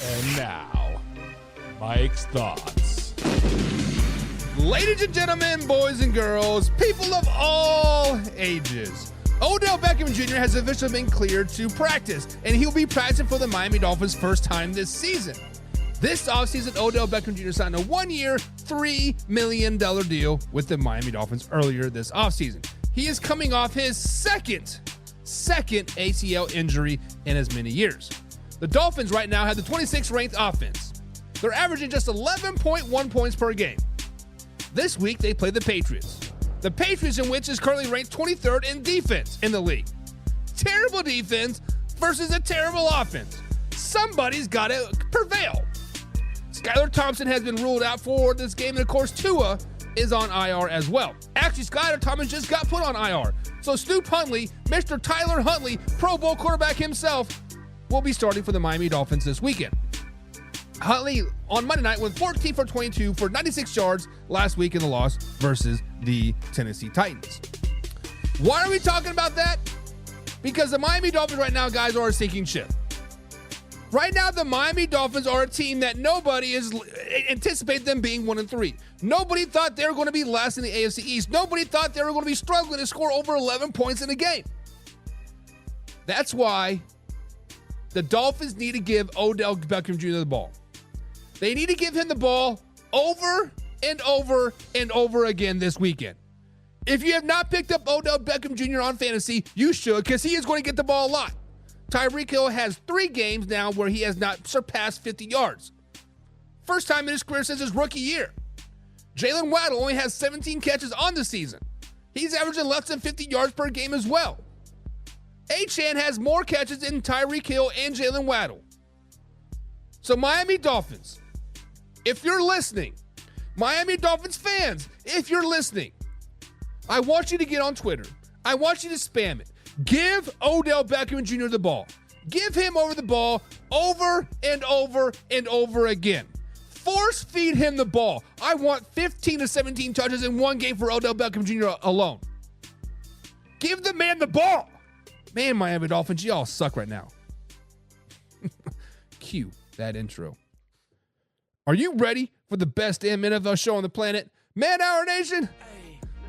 And now, Mike's thoughts. Ladies and gentlemen, boys and girls, people of all ages, Odell Beckham Jr. has officially been cleared to practice, and he'll be practicing for the Miami Dolphins first time this season. This offseason, Odell Beckham Jr. signed a one-year, $3 million deal with the Miami Dolphins earlier this offseason. He is coming off his second ACL injury in as many years. The Dolphins right now have the 26th ranked offense. They're averaging just 11.1 points per game. This week, they play the Patriots. The Patriots, in which is currently ranked 23rd in defense in the league. Terrible defense versus a terrible offense. Somebody's got to prevail. Skylar Thompson has been ruled out for this game, and of course, Tua is on IR as well. Actually, Skylar Thompson just got put on IR. So Snoop Huntley, Mr. Tyler Huntley, Pro Bowl quarterback himself, will be starting for the Miami Dolphins this weekend. Huntley on Monday night went 14 for 22 for 96 yards last week in the loss versus the Tennessee Titans. Why are we talking about that? Because the Miami Dolphins right now, guys, are a sinking ship. Right now, the Miami Dolphins are a team that nobody is anticipate them being 1-3. Nobody thought they were going to be last in the AFC East. Nobody thought they were going to be struggling to score over 11 points in a game. That's why the Dolphins need to give Odell Beckham Jr. the ball. They need to give him the ball over and over and over again this weekend. If you have not picked up Odell Beckham Jr. on fantasy, you should, because he is going to get the ball a lot. Tyreek Hill has 3 games now where he has not surpassed 50 yards. First time in his career since his rookie year. Jalen Waddle only has 17 catches on the season. He's averaging less than 50 yards per game as well. Achane has more catches than Tyreek Hill and Jalen Waddle. So Miami Dolphins, if you're listening, Miami Dolphins fans, if you're listening, I want you to get on Twitter. I want you to spam it. Give Odell Beckham Jr. the ball. Give him over the ball over and over and over again. Force feed him the ball. I want 15 to 17 touches in one game for Odell Beckham Jr. alone. Give the man the ball. Man, Miami Dolphins, y'all suck right now. Cue that intro. Are you ready for the best damn NFL show on the planet? Man Hour Nation,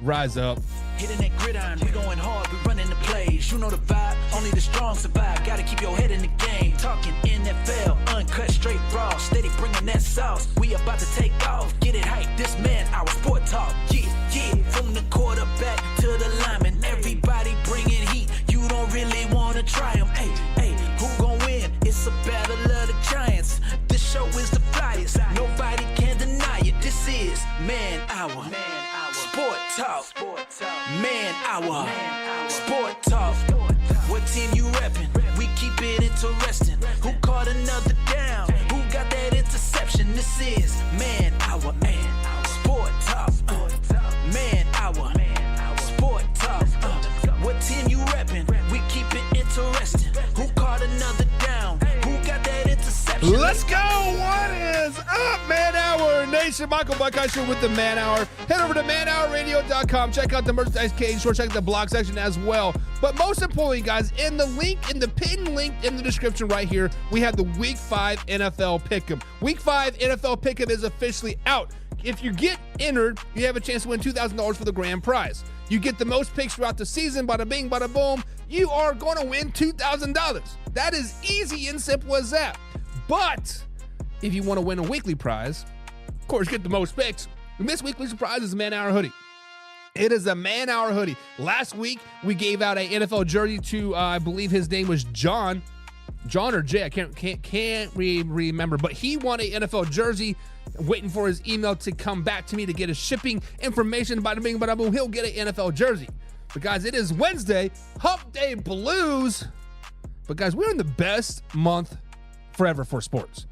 rise up. Hitting that gridiron, we going hard, we running the plays. You know the vibe, only the strong survive. Gotta keep your head in the game. Talking NFL, uncut, straight raw. Steady bringing that sauce. We about to take off. Get it hype, this man, our sport talk. Yeah, yeah. From the quarterback to the lineman, everybody bringing heat. You don't really want to try them. Hey, hey, who gon' win? It's a battle of the giants. This show is the flyest. Nobody can deny it. This is Man Hour. Sport Talk. Man Hour. Sport Talk. What team you reppin'? We keep it interesting. Who caught another down? Who got that interception? This is Man Hour. Sport Talk. Man Hour. Sport Talk. What team you reppin'? We keep it interesting. Who caught another down? Who got that interception? Let's go. What is up, Man Hour Nation? Michael Buckeye Show with the Man Hour. Head over to manhourradio.com. Check out the merchandise page or check the blog section as well. But most importantly, guys, in the pinned link in the description right here, we have the Week 5 NFL Pick'em. Week 5 NFL Pick'em is officially out. If you get entered, you have a chance to win $2,000 for the grand prize. You get the most picks throughout the season, bada bing, bada boom, you are going to win $2,000. That is easy and simple as that. But if you want to win a weekly prize, of course, get the most picks. And this weekly prize is a Man Hour hoodie. It is a Man Hour hoodie. Last week, we gave out an NFL jersey to, I believe his name was John or Jay. I can't remember, but he won an NFL jersey. Waiting for his email to come back to me to get his shipping information. Bada bing, bada boom, he'll get an NFL jersey. But guys, it is Wednesday, Hump Day Blues. But guys, we're in the best month forever for sports.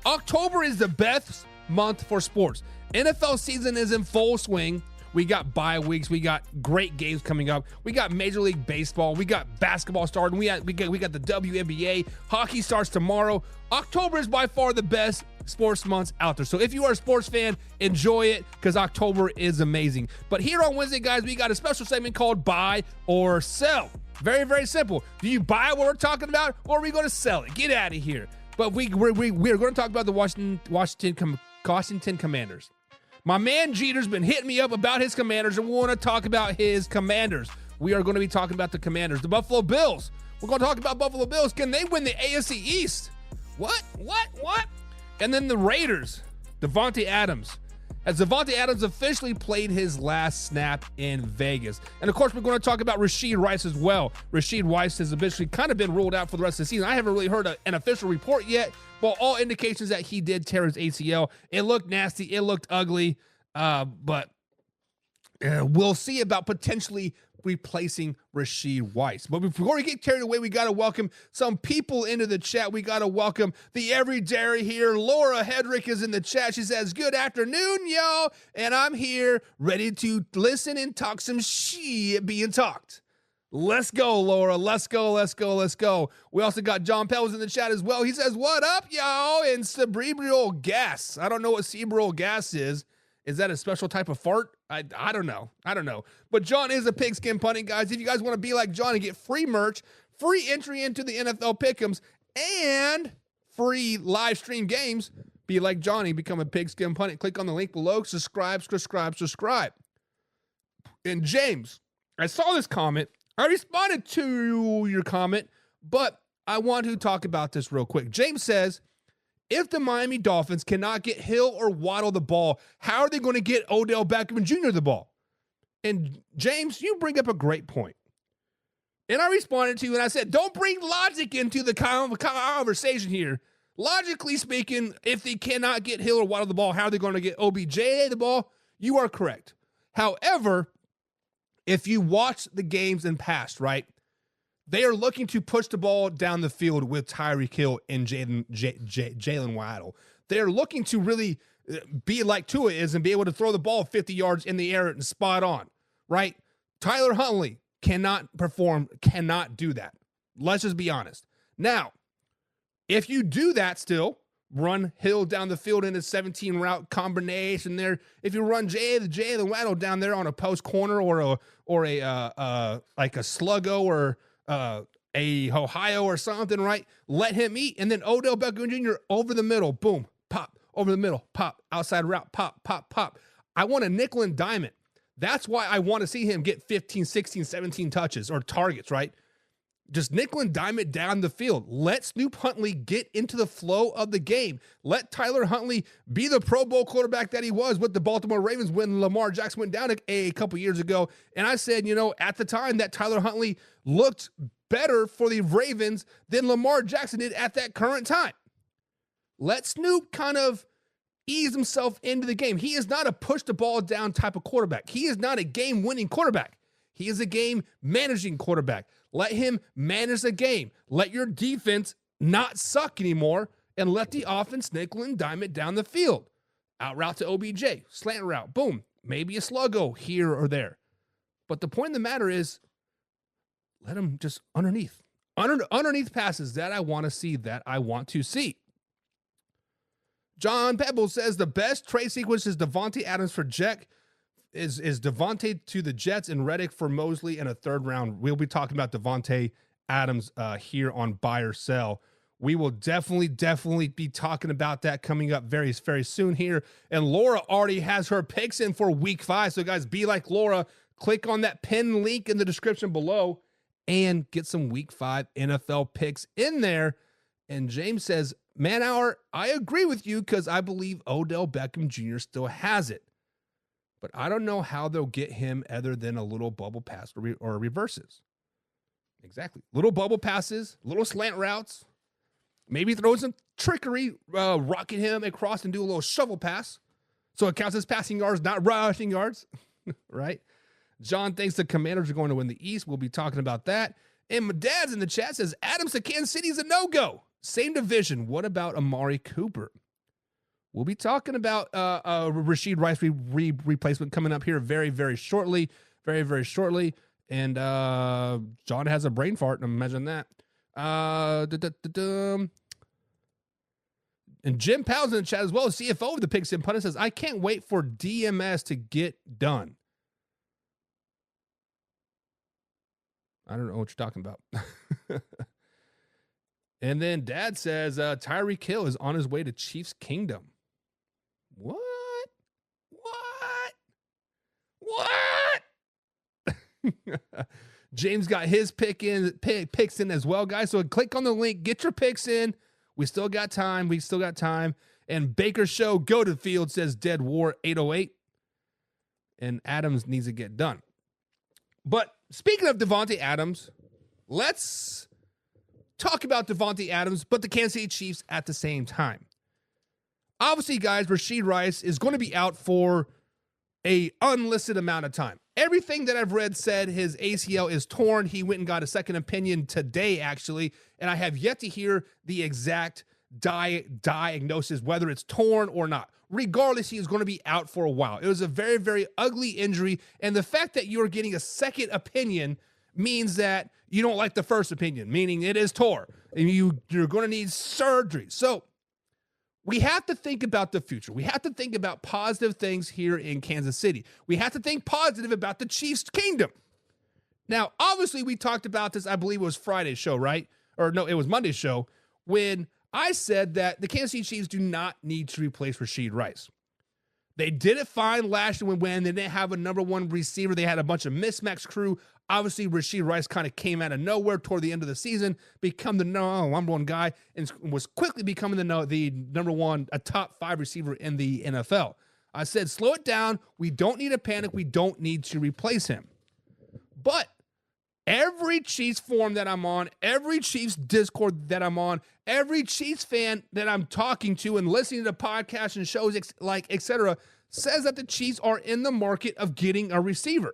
October is the best month for sports. NFL season is in full swing. We got bye weeks. We got great games coming up. We got Major League Baseball. We got basketball starting. We got the WNBA. Hockey starts tomorrow. October is by far the best sports months out there. So if you are a sports fan, enjoy it because October is amazing. But here on Wednesday, guys, we got a special segment called Buy or Sell. Very, very simple. Do you buy what we're talking about or are we going to sell it? Get out of here. But we're going to talk about the Washington Commanders. My man Jeter's been hitting me up about his Commanders, and we want to talk about his Commanders. We are going to be talking about the Commanders. The Buffalo Bills. We're going to talk about Buffalo Bills. Can they win the AFC East? What? And then the Raiders. DeVante Adams. As DeVante Adams officially played his last snap in Vegas. And of course, we're going to talk about Rashee Rice as well. Rashee Rice has officially kind of been ruled out for the rest of the season. I haven't really heard an official report yet, but all indications that he did tear his ACL. It looked nasty. It looked ugly. But we'll see about potentially replacing Rashee Rice. But before we get carried away, we got to welcome some people into the chat. We got to welcome the everyday here. Laura Hedrick is in the chat. She says, good afternoon, y'all. And I'm here ready to listen and talk some shit being talked. Let's go, Laura. Let's go. We also got John Pell's in the chat as well. He says, what up, y'all? And cerebral gas. I don't know what cerebral gas is. Is that a special type of fart? I don't know. But John is a pigskin punting, guys. If you guys want to be like John and get free merch, free entry into the NFL Pick'ems, and free live stream games, be like Johnny, become a pigskin punting. Click on the link below. Subscribe. And James, I saw this comment. I responded to your comment, but I want to talk about this real quick. James says, if the Miami Dolphins cannot get Hill or Waddle the ball, how are they going to get Odell Beckham Jr. the ball? And James, you bring up a great point. And I responded to you and I said, don't bring logic into the conversation here. Logically speaking, if they cannot get Hill or Waddle the ball, how are they going to get OBJ the ball? You are correct. However, if you watch the games in past, right, they are looking to push the ball down the field with Tyreek Hill and Jalen Waddle. They're looking to really be like Tua is and be able to throw the ball 50 yards in the air and spot on, right? Tyler Huntley cannot do that. Let's just be honest. Now, if you do that still, run Hill down the field in a 17 route combination there. If you run Jalen Waddle down there on a post corner or a like a sluggo or a Ohio or something, right? Let him eat. And then Odell Beckham Jr. over the middle, boom, pop, over the middle, pop, outside route, pop. I want a nickel and dime it. That's why I want to see him get 15, 16, 17 touches or targets, right? Just nickel and dime it down the field. Let Snoop Huntley get into the flow of the game. Let Tyler Huntley be the Pro Bowl quarterback that he was with the Baltimore Ravens when Lamar Jackson went down a couple years ago. And I said, at the time that Tyler Huntley looked better for the Ravens than Lamar Jackson did at that current time. Let Snoop kind of ease himself into the game. He is not a push the ball down type of quarterback. He is not a game-winning quarterback. He is a game-managing quarterback. Let him manage the game. Let your defense not suck anymore, and let the offense nickel and dime it down the field. Out route to OBJ, slant route, boom. Maybe a sluggo here or there. But the point of the matter is, let him just underneath passes that I want to see, John Pebble says the best trade sequence is DeVante Adams for Jack. Is DeVante to the Jets and Reddick for Mosley in a third round. We'll be talking about DeVante Adams here on Buy or Sell. We will definitely be talking about that coming up very, very soon here. And Laura already has her picks in for week 5. So guys, be like Laura. Click on that pinned link in the description below and get some week 5 NFL picks in there. And James says, man hour, I agree with you because I believe Odell Beckham Jr. still has it. But I don't know how they'll get him other than a little bubble pass or reverses. Exactly. Little bubble passes, little slant routes. Maybe throw some trickery, rocket him across and do a little shovel pass. So it counts as passing yards, not rushing yards. Right? John thinks the Commanders are going to win the East. We'll be talking about that. And my dad's in the chat says, Adams to Kansas City is a no-go. Same division. What about Amari Cooper? We'll be talking about Rashee Rice replacement coming up here very, very shortly. Very, very shortly. And John has a brain fart. Imagine that. And Jim Powell's in the chat as well. CFO of the Pigskin Pundit says, I can't wait for DMS to get done. I don't know what you're talking about. And then Dad says Tyreek Hill is on his way to Chiefs Kingdom. What? James got his picks in as well, guys. So click on the link, get your picks in. We still got time. And Baker Show, go to the field, says Dead War 808. And Adams needs to get done. But speaking of DeVante Adams, let's talk about DeVante Adams, but the Kansas City Chiefs at the same time. Obviously, guys, Rashee Rice is going to be out for a unlisted amount of time. Everything that I've read said his ACL is torn. He went and got a second opinion today, actually, and I have yet to hear the exact diagnosis, whether it's torn or not. Regardless, he is going to be out for a while. It was a very, very ugly injury, and the fact that you're getting a second opinion means that you don't like the first opinion, meaning it is tore, and you're going to need surgery. So we have to think about the future. We have to think about positive things here in Kansas City. We have to think positive about the Chiefs Kingdom. Now, obviously, we talked about this, I believe it was Friday's show, right? Or no, it was Monday's show, when I said that the Kansas City Chiefs do not need to replace Rashee Rice. They did it fine last year when they didn't have a number one receiver. They had a bunch of mismatched crew. Obviously, Rashee Rice kind of came out of nowhere toward the end of the season, become the number one guy, and was quickly becoming the number one, a top 5 receiver in the NFL. I said, slow it down. We don't need to panic. We don't need to replace him. But every Chiefs forum that I'm on, every Chiefs Discord that I'm on, every Chiefs fan that I'm talking to and listening to podcasts and shows, etc., says that the Chiefs are in the market of getting a receiver.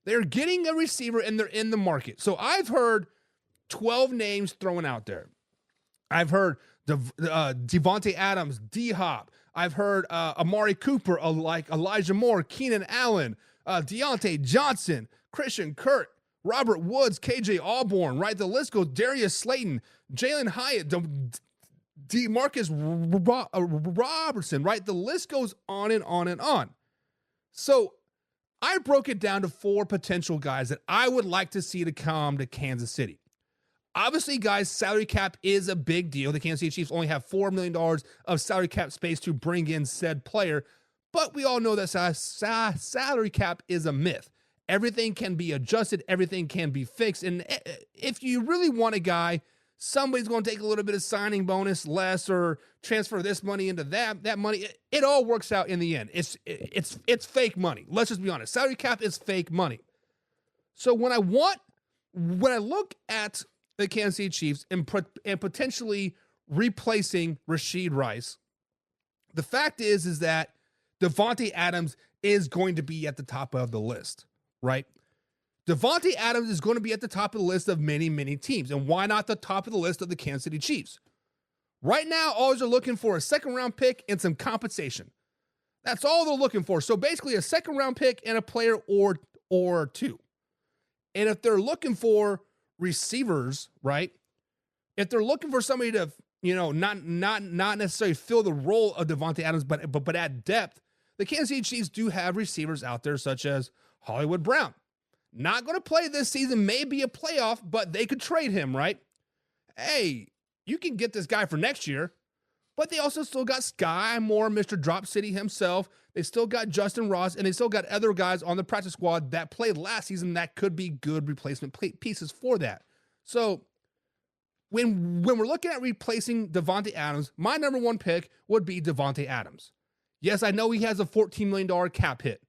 They're getting a receiver and they're in the market. So I've heard 12 names thrown out there. I've heard DeVante Adams, D-Hop. I've heard Amari Cooper, like Elijah Moore, Keenan Allen, Deontay Johnson, Christian Kirk, Robert Woods, KJ Osborne, right? The list goes. Darius Slayton, Jalen Hyatt, DeMarcus Robertson, right? The list goes on and on and on. So I broke it down to 4 potential guys that I would like to see to come to Kansas City. Obviously, guys, salary cap is a big deal. The Kansas City Chiefs only have $4 million of salary cap space to bring in said player, but we all know that salary cap is a myth. Everything can be adjusted. Everything can be fixed. And if you really want a guy, somebody's going to take a little bit of signing bonus less or transfer this money into that money. It all works out in the end. It's fake money. Let's just be honest. Salary cap is fake money. So when I look at the Kansas City Chiefs and potentially replacing Rashee Rice, the fact is that DeVante Adams is going to be at the top of the list. Right? DeVante Adams is going to be at the top of the list of many, many teams. And why not the top of the list of the Kansas City Chiefs? Right now, all they're looking for is a second-round pick and some compensation. That's all they're looking for. So basically a second-round pick and a player or 2. And if they're looking for receivers, right? If they're looking for somebody to, not necessarily fill the role of DeVante Adams, but at depth, the Kansas City Chiefs do have receivers out there such as Hollywood Brown. Not going to play this season, may be a playoff, but they could trade him, right? Hey, you can get this guy for next year, but they also still got Sky Moore, Mr. Drop City himself. They still got Justin Ross, and they still got other guys on the practice squad that played last season that could be good replacement pieces for that. So when we're looking at replacing DeVante Adams, my number 1 pick would be DeVante Adams. Yes, I know he has a $14 million cap hit.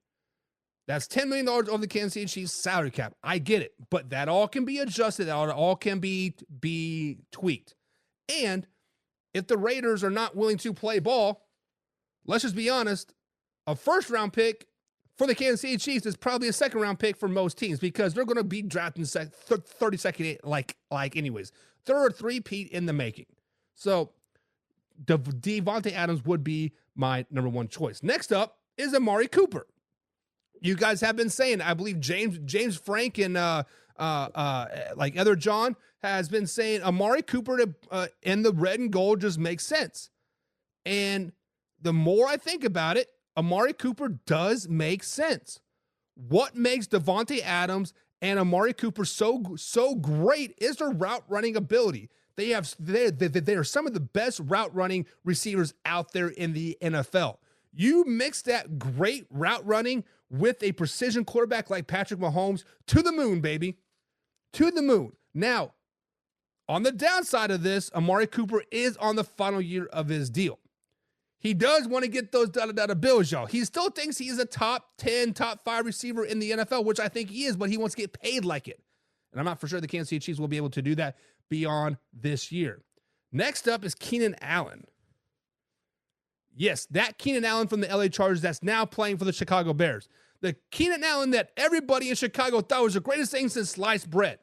That's $10 million over the Kansas City Chiefs salary cap. I get it, but that all can be adjusted. That all can be tweaked. And if the Raiders are not willing to play ball, let's just be honest, a first-round pick for the Kansas City Chiefs is probably a second-round pick for most teams because they're going to be drafting 32nd like anyways. They're a 3-peat in the making. So DeVante Adams would be my number 1 choice. Next up is Amari Cooper. You guys have been saying, I believe James Frank and Other John has been saying Amari Cooper in the red and gold just makes sense. And the more I think about it, Amari Cooper does make sense. What makes DeVante Adams and Amari Cooper so great is their route running ability. They are some of the best route running receivers out there in the NFL. You mix that great route running with a precision quarterback like Patrick Mahomes, to the moon, baby. To the moon. Now, on the downside of this, Amari Cooper is on the final year of his deal. He does want to get those dollar bills, y'all. He still thinks he's a top 10, top 5 receiver in the NFL, which I think he is, but he wants to get paid like it. And I'm not for sure the Kansas City Chiefs will be able to do that beyond this year. Next up is Keenan Allen. Yes, that Keenan Allen from the LA Chargers that's now playing for the Chicago Bears. The Keenan Allen that everybody in Chicago thought was the greatest thing since sliced bread.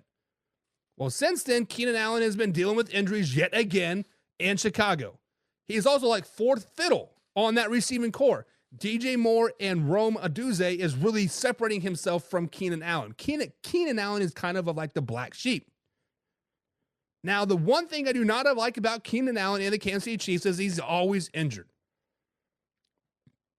Well, since then, Keenan Allen has been dealing with injuries yet again in Chicago. He's also like fourth fiddle on that receiving core. DJ Moore and Rome Odunze is really separating himself from Keenan Allen. Keenan Allen is kind of like the black sheep. Now, the one thing I do not like about Keenan Allen and the Kansas City Chiefs is he's always injured.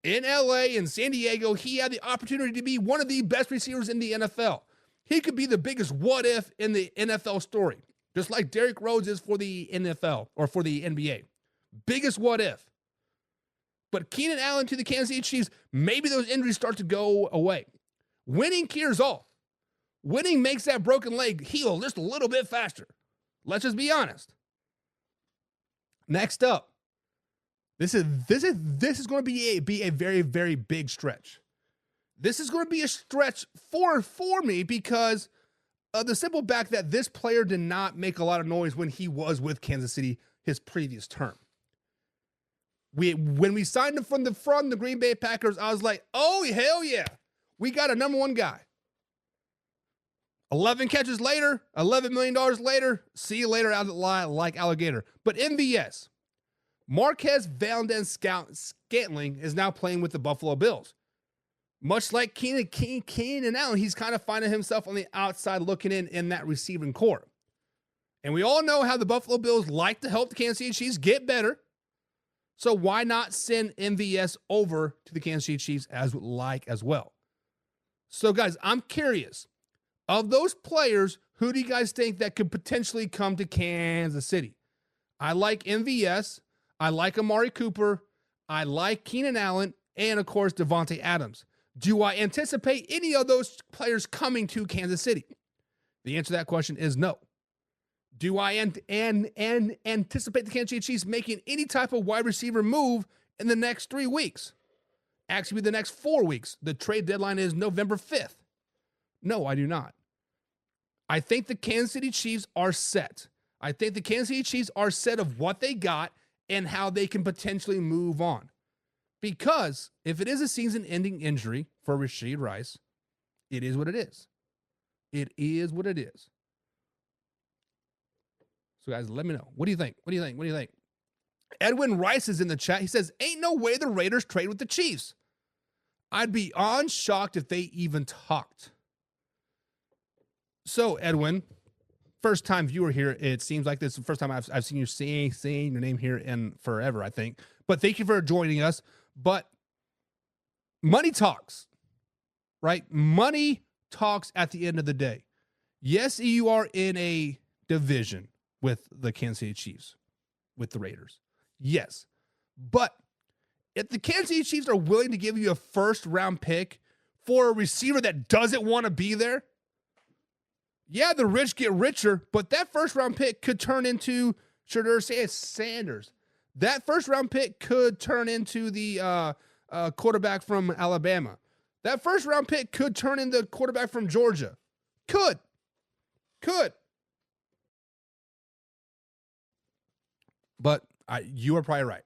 In LA and San Diego, he had the opportunity to be one of the best receivers in the NFL. He could be the biggest what if in the NFL story, just like Derrick Rose is for the NFL or for the NBA. Biggest what if. But Keenan Allen to the Kansas City Chiefs, maybe those injuries start to go away. Winning cures all. Winning makes that broken leg heal just a little bit faster. Let's just be honest. Next up, this is going to be a very, very big stretch. This is going to be a stretch for me because of the simple fact that this player did not make a lot of noise when he was with Kansas City his previous term. When we signed him from the Green Bay Packers, I was like, oh, hell yeah. We got a number one guy. 11 catches later, $11 million later, see you later out like alligator. But MVS, Marquez Valdes-Scantling is now playing with the Buffalo Bills. Much like Keenan Allen, he's kind of finding himself on the outside looking in that receiving core. And we all know how the Buffalo Bills like to help the Kansas City Chiefs get better. So why not send MVS over to the Kansas City Chiefs as well? So guys, I'm curious. Of those players, who do you guys think that could potentially come to Kansas City? I like MVS. I like Amari Cooper. I like Keenan Allen. And, of course, DeVante Adams. Do I anticipate any of those players coming to Kansas City? The answer to that question is no. Do I anticipate the Kansas City Chiefs making any type of wide receiver move in the next 3 weeks? Actually, the next 4 weeks. The trade deadline is November 5th. No, I do not. I think the Kansas City Chiefs are set. I think the Kansas City Chiefs are set of what they got and how they can potentially move on. Because if it is a season-ending injury for Rashee Rice, it is what it is. It is what it is. So, guys, let me know. What do you think? What do you think? What do you think? Edwin Rice is in the chat. He says, ain't no way the Raiders trade with the Chiefs. I'd be shocked if they even talked. So, Edwin, first-time viewer here. It seems like this is the first time I've seen you saying your name here in forever, I think. But thank you for joining us. But money talks, right? Money talks at the end of the day. Yes, you are in a division with the Kansas City Chiefs, with the Raiders. Yes. But if the Kansas City Chiefs are willing to give you a first-round pick for a receiver that doesn't want to be there, yeah, the rich get richer, but that first-round pick could turn into Shedeur Sanders. That first-round pick could turn into the quarterback from Alabama. That first-round pick could turn into the quarterback from Georgia. Could. But you are probably right.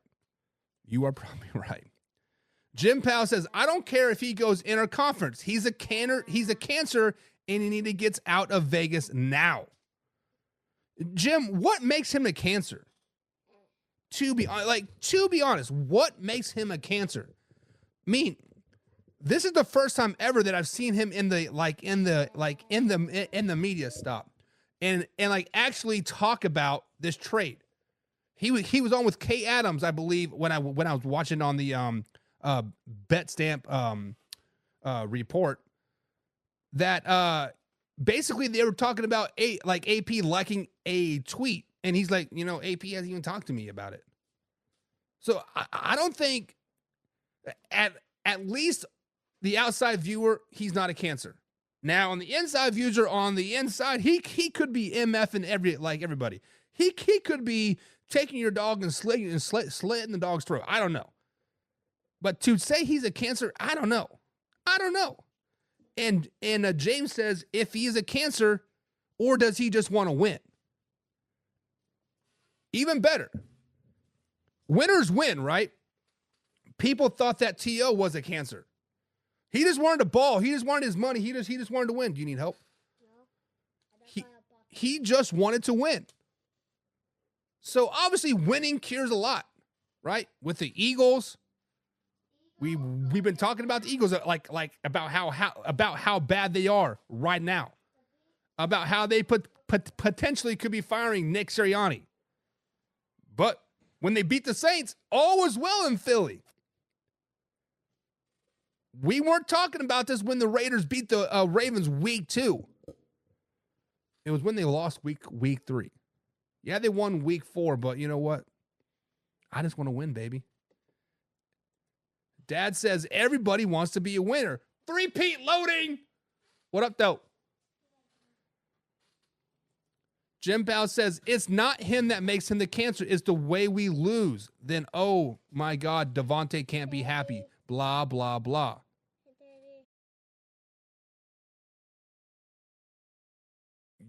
You are probably right. Jim Powell says, I don't care if he goes interconference. He's a cancer, and he needs to get out of Vegas now. Jim, what makes him a cancer? To be honest, what makes him a cancer? I mean, this is the first time ever that I've seen him in the media stop and actually talk about this trade. He was on with Kay Adams, I believe, when I was watching on the Bet Stamp report that basically they were talking about AP liking a tweet And he's like, AP hasn't even talked to me about it. So I don't think, at least the outside viewer, he's not a cancer. Now, on the inside viewer, on the inside, he could be MF like everybody. He could be taking your dog and slitting the dog's throat. I don't know. But to say he's a cancer, I don't know. And James says, if he is a cancer, or does he just want to win? Even better. Winners win, right? People thought that T.O. was a cancer. He just wanted to ball. He just wanted his money. He just wanted to win. Do you need help? No. He just wanted to win. So obviously winning cures a lot, right? With the Eagles, we've been talking about the Eagles like about how bad they are right now. About how they potentially could be firing Nick Sirianni. But when they beat the Saints, all was well in Philly. We weren't talking about this when the Raiders beat the Ravens week 2. It was when they lost week 3. Yeah, they won week 4, but you know what? I just want to win, baby. Dad says everybody wants to be a winner. 3-peat loading. What up, though? Jim Bow says, it's not him that makes him the cancer. It's the way we lose. Then, oh, my God, DeVante can't be happy. Blah, blah, blah.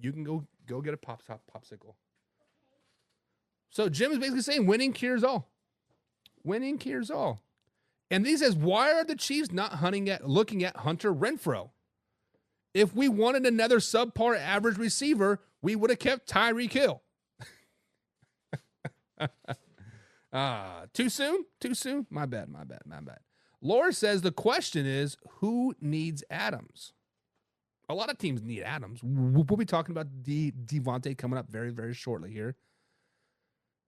You can go get a popsicle. So Jim is basically saying winning cures all. Winning cures all. And he says, why are the Chiefs not looking at Hunter Renfrow? If we wanted another subpar average receiver, we would have kept Tyreek Hill. Too soon? Too soon? My bad. Laura says the question is, who needs Adams? A lot of teams need Adams. We'll be talking about DeVante coming up very, very shortly here.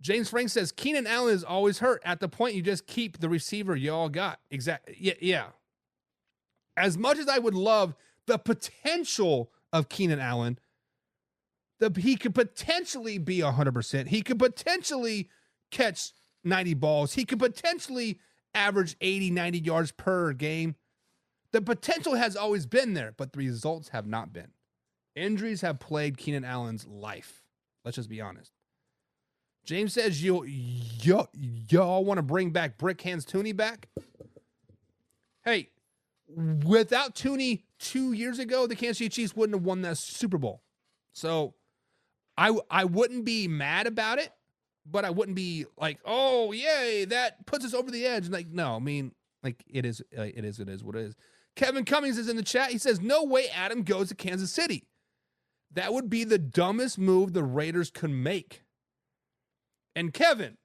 James Frank says, Keenan Allen is always hurt. At the point, you just keep the receiver you all got. Exactly. Yeah. As much as I would love the potential of Keenan Allen, he could potentially be 100%. He could potentially catch 90 balls. He could potentially average 80, 90 yards per game. The potential has always been there, but the results have not been. Injuries have plagued Keenan Allen's life. Let's just be honest. James says y'all want to bring back Brick Hands Tooney back. Hey, without Tooney 2 years ago, the Kansas City Chiefs wouldn't have won that Super Bowl. So I wouldn't be mad about it, but I wouldn't be like, oh, yay, that puts us over the edge. Like, no, I mean, like it is what it is. Kevin Cummings is in the chat. He says, no way Adam goes to Kansas City. That would be the dumbest move the Raiders could make. And Kevin,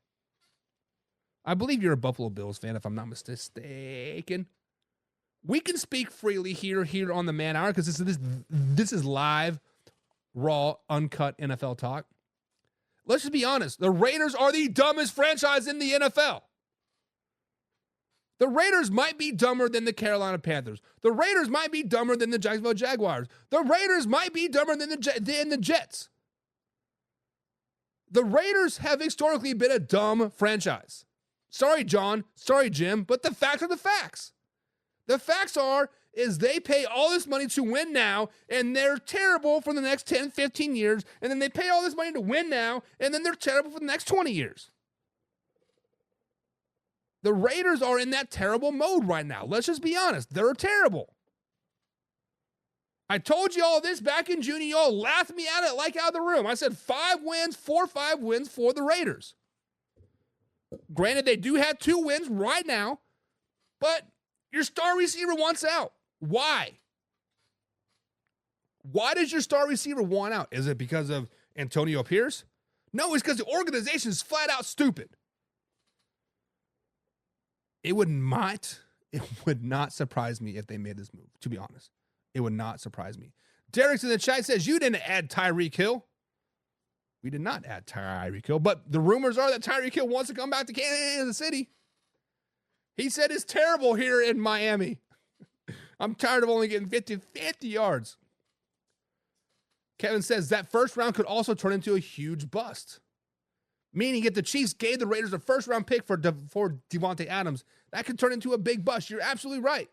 I believe you're a Buffalo Bills fan, if I'm not mistaken. We can speak freely here on the Man Hour because this is live, raw, uncut NFL talk. Let's just be honest. The Raiders are the dumbest franchise in the NFL. The Raiders might be dumber than the Carolina Panthers. The Raiders might be dumber than the Jacksonville Jaguars. The Raiders might be dumber than the Jets. The Raiders have historically been a dumb franchise. Sorry, John. Sorry, Jim. But the facts are the facts. The facts is they pay all this money to win now, and they're terrible for the next 10, 15 years. And then they pay all this money to win now, and then they're terrible for the next 20 years. The Raiders are in that terrible mode right now. Let's just be honest. They're terrible. I told you all this back in June. You all laughed me out of the room. I said 5 wins, 4 or 5 wins for the Raiders. Granted, they do have 2 wins right now, but your star receiver wants out. Why? Why does your star receiver want out? Is it because of Antonio Pierce? No, it's because the organization is flat out stupid. It would not surprise me if they made this move, to be honest. It would not surprise me. Derek's in the chat says, you didn't add Tyreek Hill. We did not add Tyreek Hill, but the rumors are that Tyreek Hill wants to come back to Kansas City. He said it's terrible here in Miami. I'm tired of only getting 50 yards. Kevin says that first round could also turn into a huge bust. Meaning if the Chiefs gave the Raiders a first-round pick for DeVante Adams, that could turn into a big bust. You're absolutely right.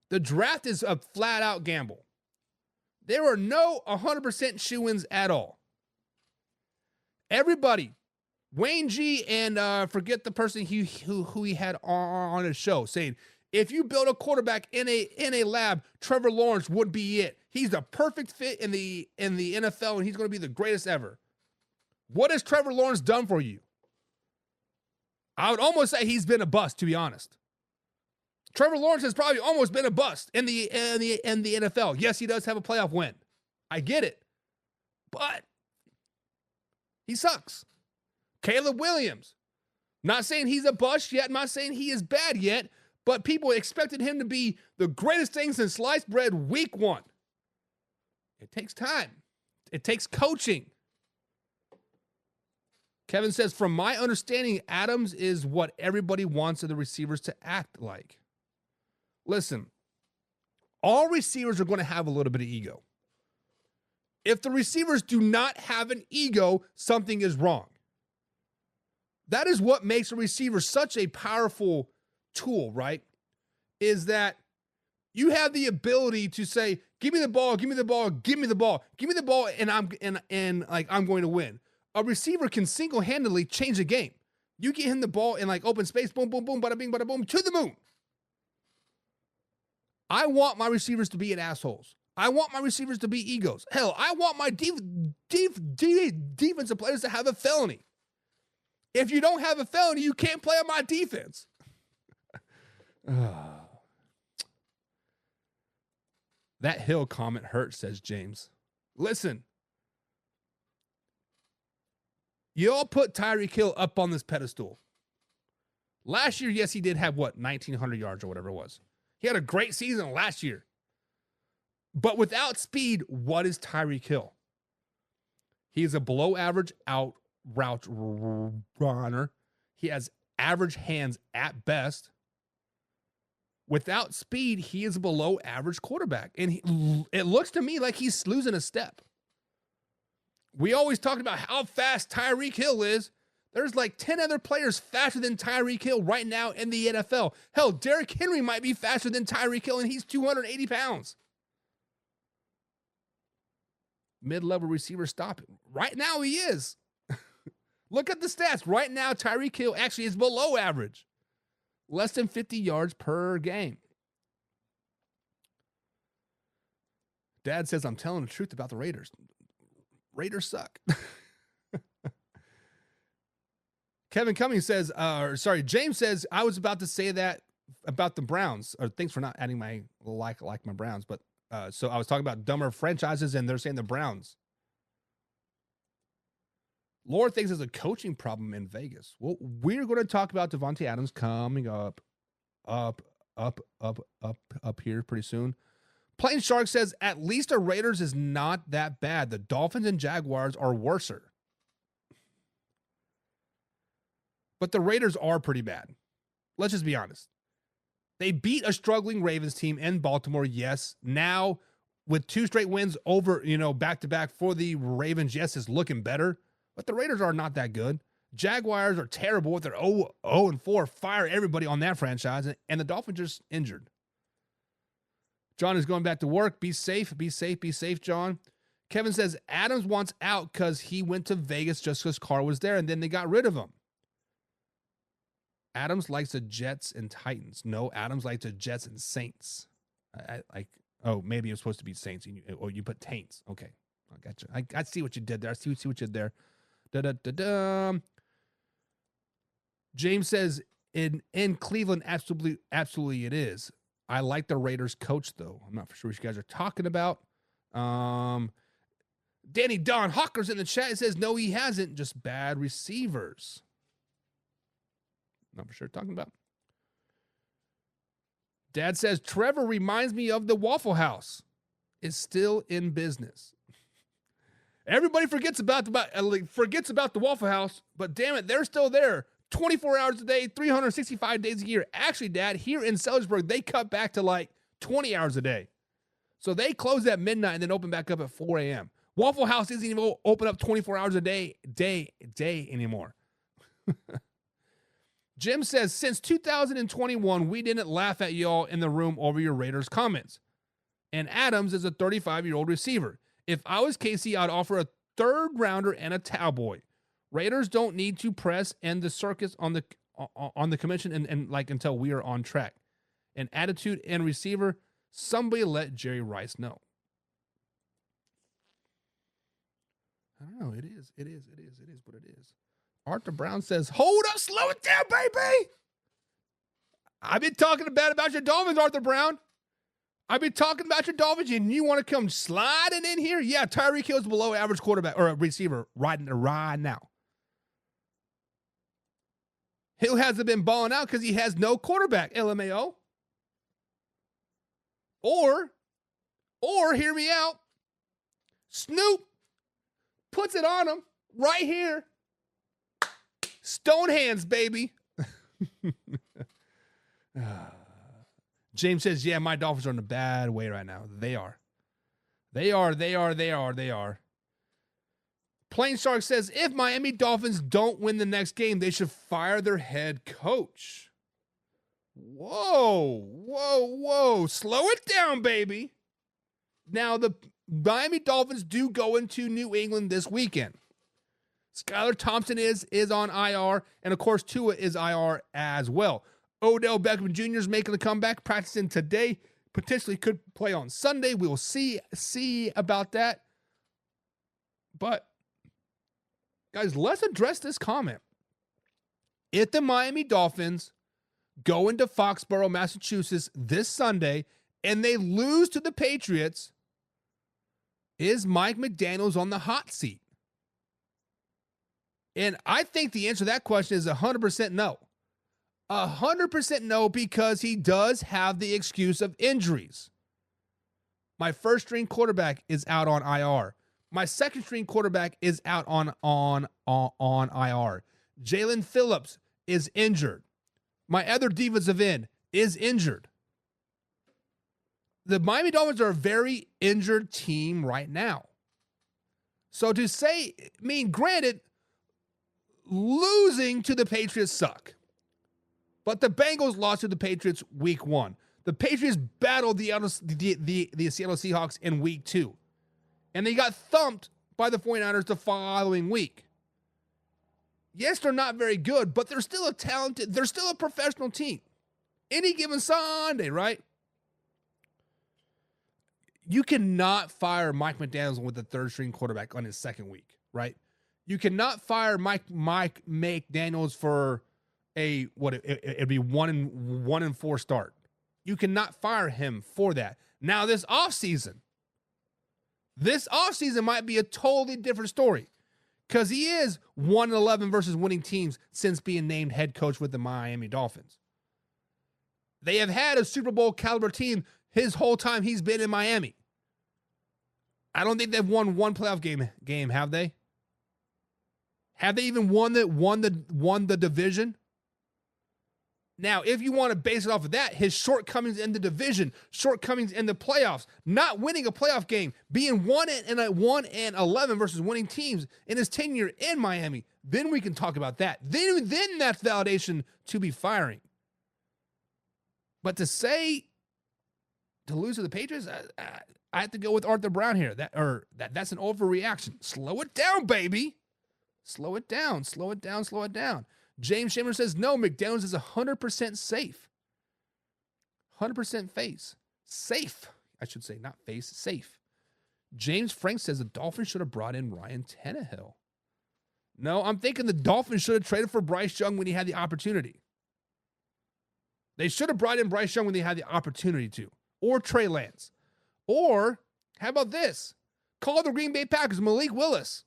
The draft is a flat-out gamble. There are no 100% shoo-ins at all. Everybody, Wayne G and forget the person who he had on his show, saying, if you build a quarterback in a lab, Trevor Lawrence would be it. He's the perfect fit in the NFL, and he's going to be the greatest ever. What has Trevor Lawrence done for you? I would almost say he's been a bust, to be honest. Trevor Lawrence has probably almost been a bust in the NFL. Yes, he does have a playoff win. I get it. But he sucks. Caleb Williams. Not saying he's a bust yet. Not saying he is bad yet. But people expected him to be the greatest thing since sliced bread week 1. It takes time. It takes coaching. Kevin says, from my understanding, Adams is what everybody wants the receivers to act like. Listen, all receivers are going to have a little bit of ego. If the receivers do not have an ego, something is wrong. That is what makes a receiver such a powerful tool, right? Is that you have the ability to say, give me the ball, give me the ball, give me the ball, give me the ball, and I'm going to win. A receiver can single-handedly change a game. You get him the ball in like open space, boom, boom, boom, bada bing, bada boom, to the moon. I want my receivers to be assholes. I want my receivers to be egos. Hell, I want my defensive players to have a felony. If you don't have a felony, you can't play on my defense. That Hill comment hurts, says James. Listen. You all put Tyreek Hill up on this pedestal. Last year, yes, he did have, 1,900 yards or whatever it was. He had a great season last year. But without speed, what is Tyreek Hill? He's a below-average route runner. He has average hands at best. Without speed, he is a below-average quarterback. And it looks to me like he's losing a step. We always talked about how fast Tyreek Hill is. There's like 10 other players faster than Tyreek Hill right now in the NFL. Hell, Derrick Henry might be faster than Tyreek Hill, and he's 280 pounds. Mid-level receiver stopping. Right now, he is. Look at the stats. Right now, Tyreek Hill actually is below average. Less than 50 yards per game. Dad says, I'm telling the truth about the Raiders. Raiders suck. Kevin Cummings says, James says, I was about to say that about the Browns, or thanks for not adding my like my Browns, but so I was talking about dumber franchises, and they're saying the Browns. Lord thinks there's a coaching problem in Vegas. Well, we're going to talk about DeVante Adams coming up here pretty soon. Plain Shark says, at least the Raiders is not that bad. The Dolphins and Jaguars are worser. But the Raiders are pretty bad. Let's just be honest. They beat a struggling Ravens team in Baltimore, yes. Now, with 2 straight wins over, back-to-back for the Ravens, yes, it's looking better. But the Raiders are not that good. Jaguars are terrible with their 0-4. Fire everybody on that franchise. And the Dolphins are just injured. John is going back to work. Be safe, John. Kevin says, Adams wants out because he went to Vegas just because Carr was there, and then they got rid of him. Adams likes the Jets and Titans. No, Adams likes the Jets and Saints. Maybe it was supposed to be Saints, or you put Taints. Okay, I got you. I see what you did there. I see what you did there. James says, in Cleveland, absolutely it is. I like the Raiders coach, though. I'm not for sure what you guys are talking about. Danny Don Hawker's in the chat. It says, no, he hasn't. Just bad receivers. Not for sure what you're talking about. Dad says, Trevor reminds me of the Waffle House. Is still in business. Everybody forgets about the Waffle House, but damn it, they're still there. 24 hours a day, 365 days a year. Actually, Dad, here in Sellersburg, they cut back to like 20 hours a day. So they close at midnight and then open back up at 4 a.m. Waffle House isn't even open up 24 hours a day anymore. Jim says, since 2021, we didn't laugh at y'all in the room over your Raiders comments. And Adams is a 35-year-old receiver. If I was Casey, I'd offer a third rounder and a cowboy. Raiders don't need to press and the circus on the commission and like until we are on track. And attitude and receiver, somebody let Jerry Rice know. I don't know. It is what it is. Arthur Brown says, hold up, slow it down, baby. I've been talking bad about your Dolphins, Arthur Brown. I've been talking about your Dolphins, and you want to come sliding in here? Yeah, Tyreek Hill's below average quarterback or a receiver right now. Hill hasn't been balling out because he has no quarterback, LMAO. Or hear me out, Snoop puts it on him right here. Stone hands, baby. James says, yeah, my Dolphins are in a bad way right now. They are. Plain Shark says, if Miami Dolphins don't win the next game, they should fire their head coach. Whoa. Slow it down, baby. Now, the Miami Dolphins do go into New England this weekend. Skylar Thompson is on IR, and of course, Tua is IR as well. Odell Beckham Jr. is making the comeback, practicing today. Potentially could play on Sunday. We will see about that. But, guys, let's address this comment. If the Miami Dolphins go into Foxborough, Massachusetts this Sunday, and they lose to the Patriots, is Mike McDaniels on the hot seat? And I think the answer to that question is 100% no. 100% no, because he does have the excuse of injuries. My first string quarterback is out on IR. My second string quarterback is out on IR. Jalen Phillips is injured. My other defensive end is injured. The Miami Dolphins are a very injured team right now. So to say, granted, losing to the Patriots suck. But the Bengals lost to the Patriots week 1. The Patriots battled the Seattle Seahawks in week 2. And they got thumped by the 49ers the following week. Yes, they're not very good, but they're still they're still a professional team. Any given Sunday, right? You cannot fire Mike McDaniels with the third string quarterback on his second week, right? You cannot fire Mike McDaniels for it'd be 1-4 start. You cannot fire him for that. Now this offseason might be a totally different story, because he is 1-11 versus winning teams since being named head coach with the Miami Dolphins. They have had a Super Bowl caliber team his whole time he's been in Miami. I don't think they've won one playoff game, have they? Have they even won the division? Now, if you want to base it off of that, his shortcomings in the division, shortcomings in the playoffs, not winning a playoff game, being 1-11 versus winning teams in his tenure in Miami, then we can talk about that. Then that's validation to be firing. But to lose to the Patriots, I have to go with Arthur Brown here. That's an overreaction. Slow it down, baby. Slow it down. James Shamer says, no, McDaniels is 100% safe. 100% safe, I should say, not face, safe. James Frank says the Dolphins should have brought in Ryan Tannehill. No, I'm thinking the Dolphins should have traded for Bryce Young when he had the opportunity. They should have brought in Bryce Young when they had the opportunity to. Or Trey Lance. Or, how about this? Call the Green Bay Packers, Malik Willis.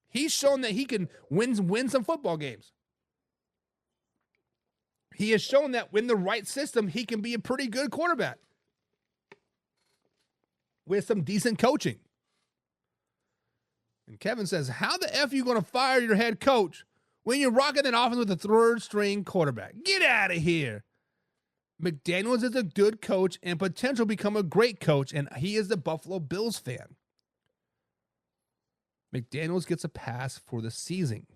He's shown that he can win some football games. He has shown that in the right system, he can be a pretty good quarterback with some decent coaching. And Kevin says, how the F are you going to fire your head coach when you're rocking an offense with a third string quarterback? Get out of here. McDaniels is a good coach and potential become a great coach, and he is the Buffalo Bills fan. McDaniels gets a pass for the season.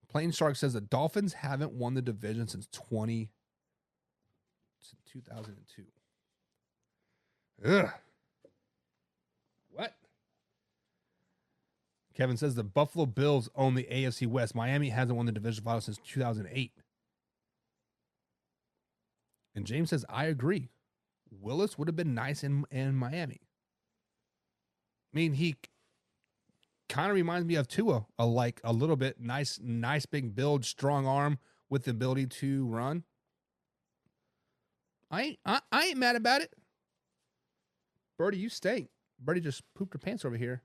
Plain Shark says the Dolphins haven't won the division since 2002. Ugh. What? Kevin says the Buffalo Bills own the AFC West. Miami hasn't won the division final since 2008. And James says, I agree. Willis would have been nice in Miami. I mean, he kind of reminds me of Tua, a little bit. Nice big build, strong arm with the ability to run. I ain't mad about it. Birdie, you stay. Birdie just pooped her pants over here.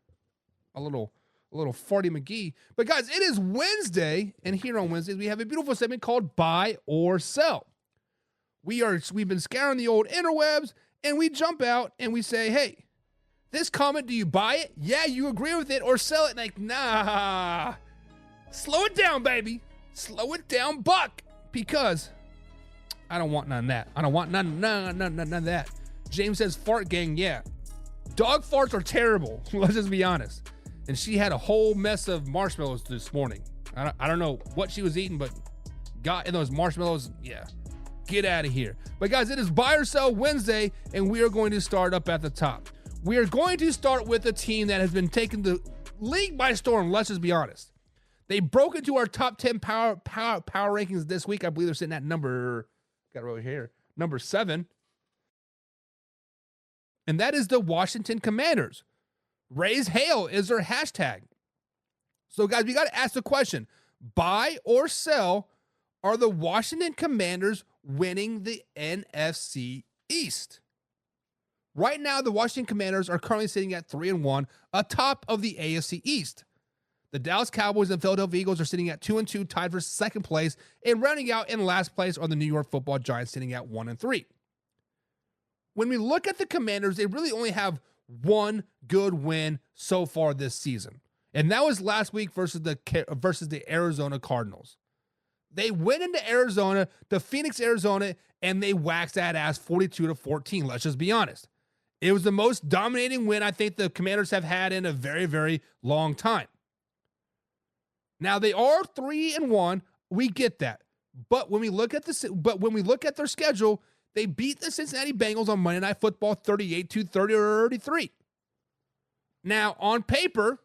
A little farty McGee. But guys, it is Wednesday, and here on Wednesdays we have a beautiful segment called Buy or Sell. We've been scouring the old interwebs, and we jump out and we say, hey, this comment, do you buy it? Yeah, you agree with it, or sell it? Like, nah. Slow it down, baby. Slow it down, buck. Because I don't want none of that. I don't want none of that. James says, fart gang, yeah. Dog farts are terrible. Let's just be honest. And she had a whole mess of marshmallows this morning. I don't know what she was eating, but got in those marshmallows, yeah. Get out of here. But guys, it is Buy or Sell Wednesday, and we are going to start up at the top. We are going to start with a team that has been taking the league by storm. Let's just be honest. They broke into our top 10 power rankings this week. I believe they're sitting at number 7. And that is the Washington Commanders. Raise hail is their hashtag. So guys, we got to ask the question, buy or sell, are the Washington Commanders winning the NFC East? Right now, the Washington Commanders are currently sitting at 3-1, atop of the AFC East. The Dallas Cowboys and Philadelphia Eagles are sitting at 2-2, tied for second place, and rounding out in last place are the New York Football Giants, sitting at 1-3. When we look at the Commanders, they really only have one good win so far this season, and that was last week versus the Arizona Cardinals. They went into Arizona, to Phoenix, Arizona, and they waxed that ass 42-14. Let's just be honest. It was the most dominating win I think the Commanders have had in a very, very long time. Now they are 3-1. We get that, but when we look at their schedule, they beat the Cincinnati Bengals on Monday Night Football 38-33. Now on paper,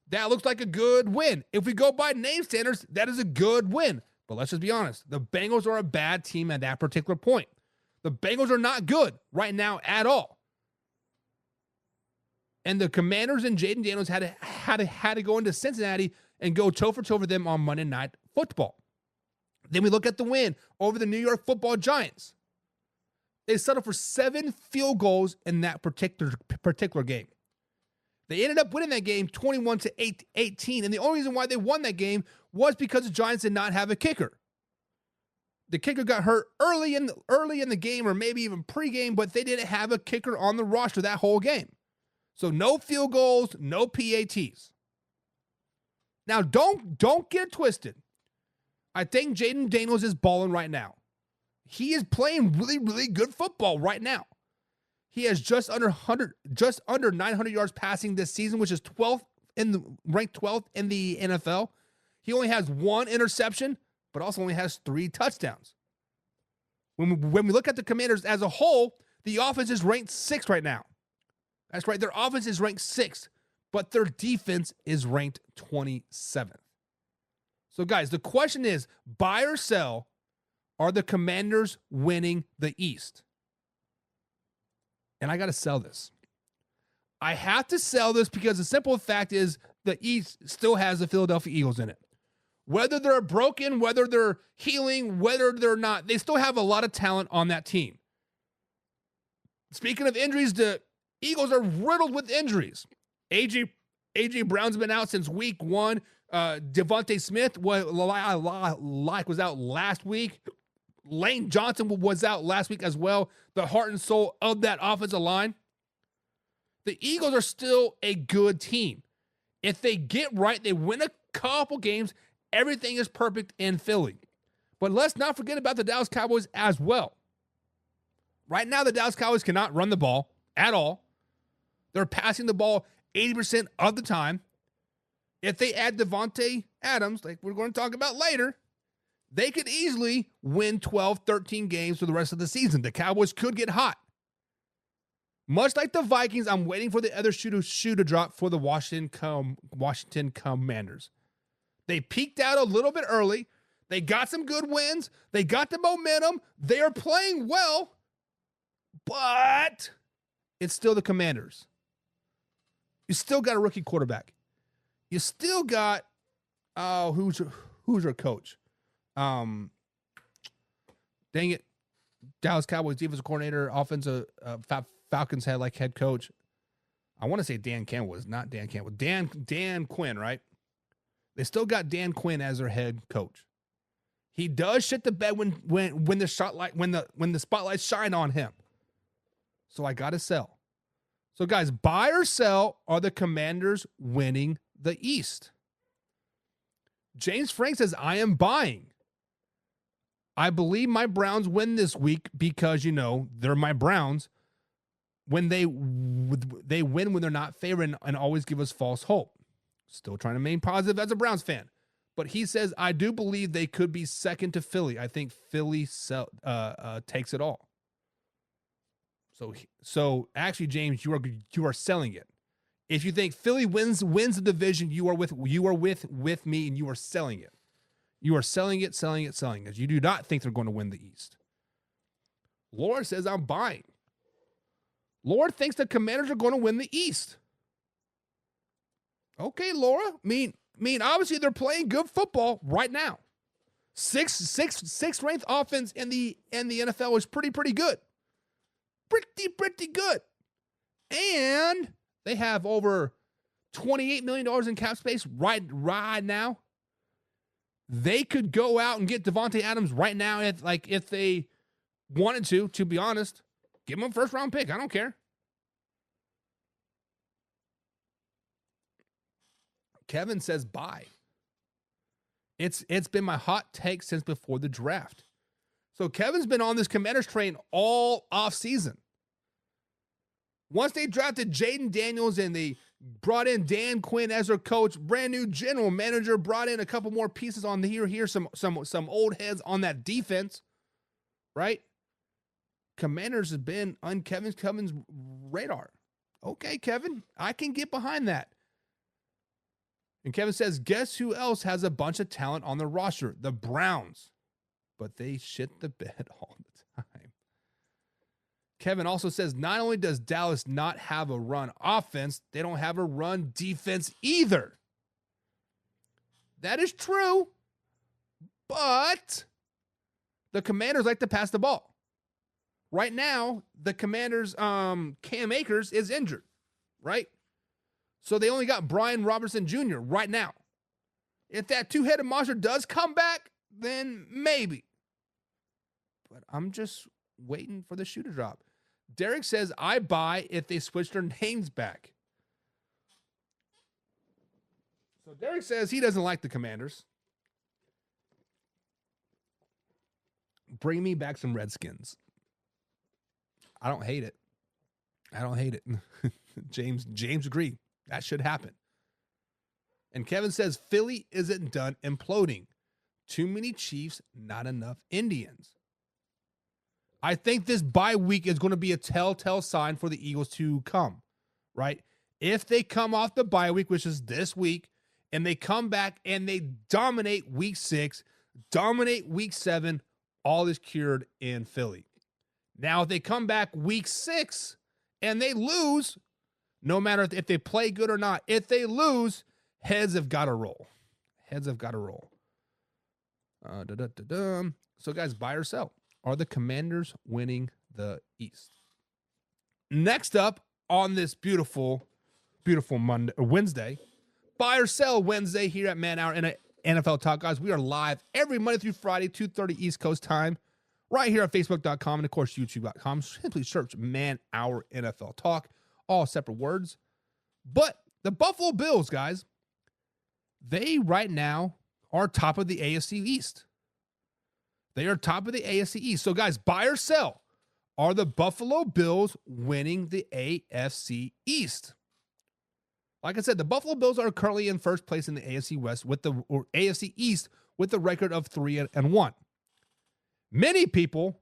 that looks like a good win. If we go by name standards, that is a good win. But let's just be honest. The Bengals are a bad team at that particular point. The Bengals are not good right now at all. And the Commanders and Jaden Daniels had to go into Cincinnati and go toe for toe with them on Monday Night Football. Then we look at the win over the New York Football Giants. They settled for 7 field goals in that particular game. They ended up winning that game 21-18, and the only reason why they won that game was because the Giants did not have a kicker. The kicker got hurt early in the game, or maybe even pregame, but they didn't have a kicker on the roster that whole game. So no field goals, no PATs. Now don't get it twisted. I think Jaden Daniels is balling right now. He is playing really, really good football right now. He has just under 900 yards passing this season, which is ranked 12th in the NFL. He only has 1 interception, but also only has 3 touchdowns. When we look at the Commanders as a whole, the offense is ranked 6th right now. That's right, their offense is ranked 6th, but their defense is ranked 27th. So guys, the question is, buy or sell, are the Commanders winning the East? And I got to sell this. I have to sell this because the simple fact is the East still has the Philadelphia Eagles in it. Whether they're broken, whether they're healing, whether they're not, they still have a lot of talent on that team. Speaking of injuries, the Eagles are riddled with injuries. A.J. Brown's been out since week 1. DeVante Smith was out last week. Lane Johnson was out last week as well. The heart and soul of that offensive line. The Eagles are still a good team. If they get right, they win a couple games, everything is perfect in Philly. But let's not forget about the Dallas Cowboys as well. Right now, the Dallas Cowboys cannot run the ball at all. They're passing the ball 80% of the time. If they add DeVante Adams, like we're going to talk about later, they could easily win 12, 13 games for the rest of the season. The Cowboys could get hot. Much like the Vikings, I'm waiting for the other shoe to drop for the Washington Commanders. They peaked out a little bit early. They got some good wins. They got the momentum. They are playing well, but it's still the Commanders. You still got a rookie quarterback. You still got who's your coach? Dang it, Dallas Cowboys defensive coordinator, offensive Falcons head coach. I want to say Dan Campbell. It's not Dan Campbell. Dan Quinn, right? They still got Dan Quinn as their head coach. He does shit the bed when the spotlights shine on him. So I gotta sell. So guys, buy or sell. Are the Commanders winning the East? James Frank says, I am buying. I believe my Browns win this week because, they're my Browns. When they win when they're not favored and always give us false hope. Still trying to remain positive as a Browns fan. But he says, I do believe they could be second to Philly. I think Philly takes it all. So actually, James, you are selling it. If you think Philly wins the division, you are with me, and you are selling it. You are selling it. You do not think they're going to win the East. Laura says, I'm buying. Laura thinks the Commanders are going to win the East. Okay, Laura. I mean, obviously they're playing good football right now. Sixth ranked offense in the NFL is pretty good. Pretty good. And they have over $28 million in cap space right now. They could go out and get DeVante Adams right now if they wanted to be honest. Give him a first round pick. I don't care. Kevin says buy. It's been my hot take since before the draft. So Kevin's been on this Commanders train all off season. Once they drafted Jaden Daniels and they brought in Dan Quinn as their coach, brand new general manager, brought in a couple more pieces on the here, some old heads on that defense, right? Commanders has been on Kevin's radar. Okay, Kevin, I can get behind that. And Kevin says, guess who else has a bunch of talent on the roster? The Browns. But they shit the bed all the time. Kevin also says, not only does Dallas not have a run offense, they don't have a run defense either. That is true. But the Commanders like to pass the ball. Right now, the Commanders' Cam Akers is injured, right? So they only got Brian Robertson Jr. right now. If that two-headed monster does come back, then maybe. But I'm just waiting for the shoe to drop. Derek says, I buy if they switch their names back. So Derek says he doesn't like the Commanders. Bring me back some Redskins. I don't hate it. James agreed. That should happen. And Kevin says, Philly isn't done imploding. Too many Chiefs, not enough Indians. I think this bye week is going to be a telltale sign for the Eagles to come, right? If they come off the bye week, which is this week, and they come back and they dominate week 6, dominate week 7, all is cured in Philly. Now, if they come back week 6 and they lose, no matter if they play good or not, if they lose, heads have got to roll. So, guys, buy or sell. Are the Commanders winning the East? Next up on this beautiful Wednesday, buy or sell Wednesday here at Man Hour and NFL Talk. Guys, we are live every Monday through Friday, 2:30 East Coast time, right here at Facebook.com and, of course, YouTube.com. Simply search Man Hour NFL Talk, all separate words. But the Buffalo Bills, guys, they right now are top of the AFC East. They are top of the AFC East. So, guys, buy or sell. Are the Buffalo Bills winning the AFC East? Like I said, the Buffalo Bills are currently in first place in the AFC West or AFC East with a record of 3-1. Many people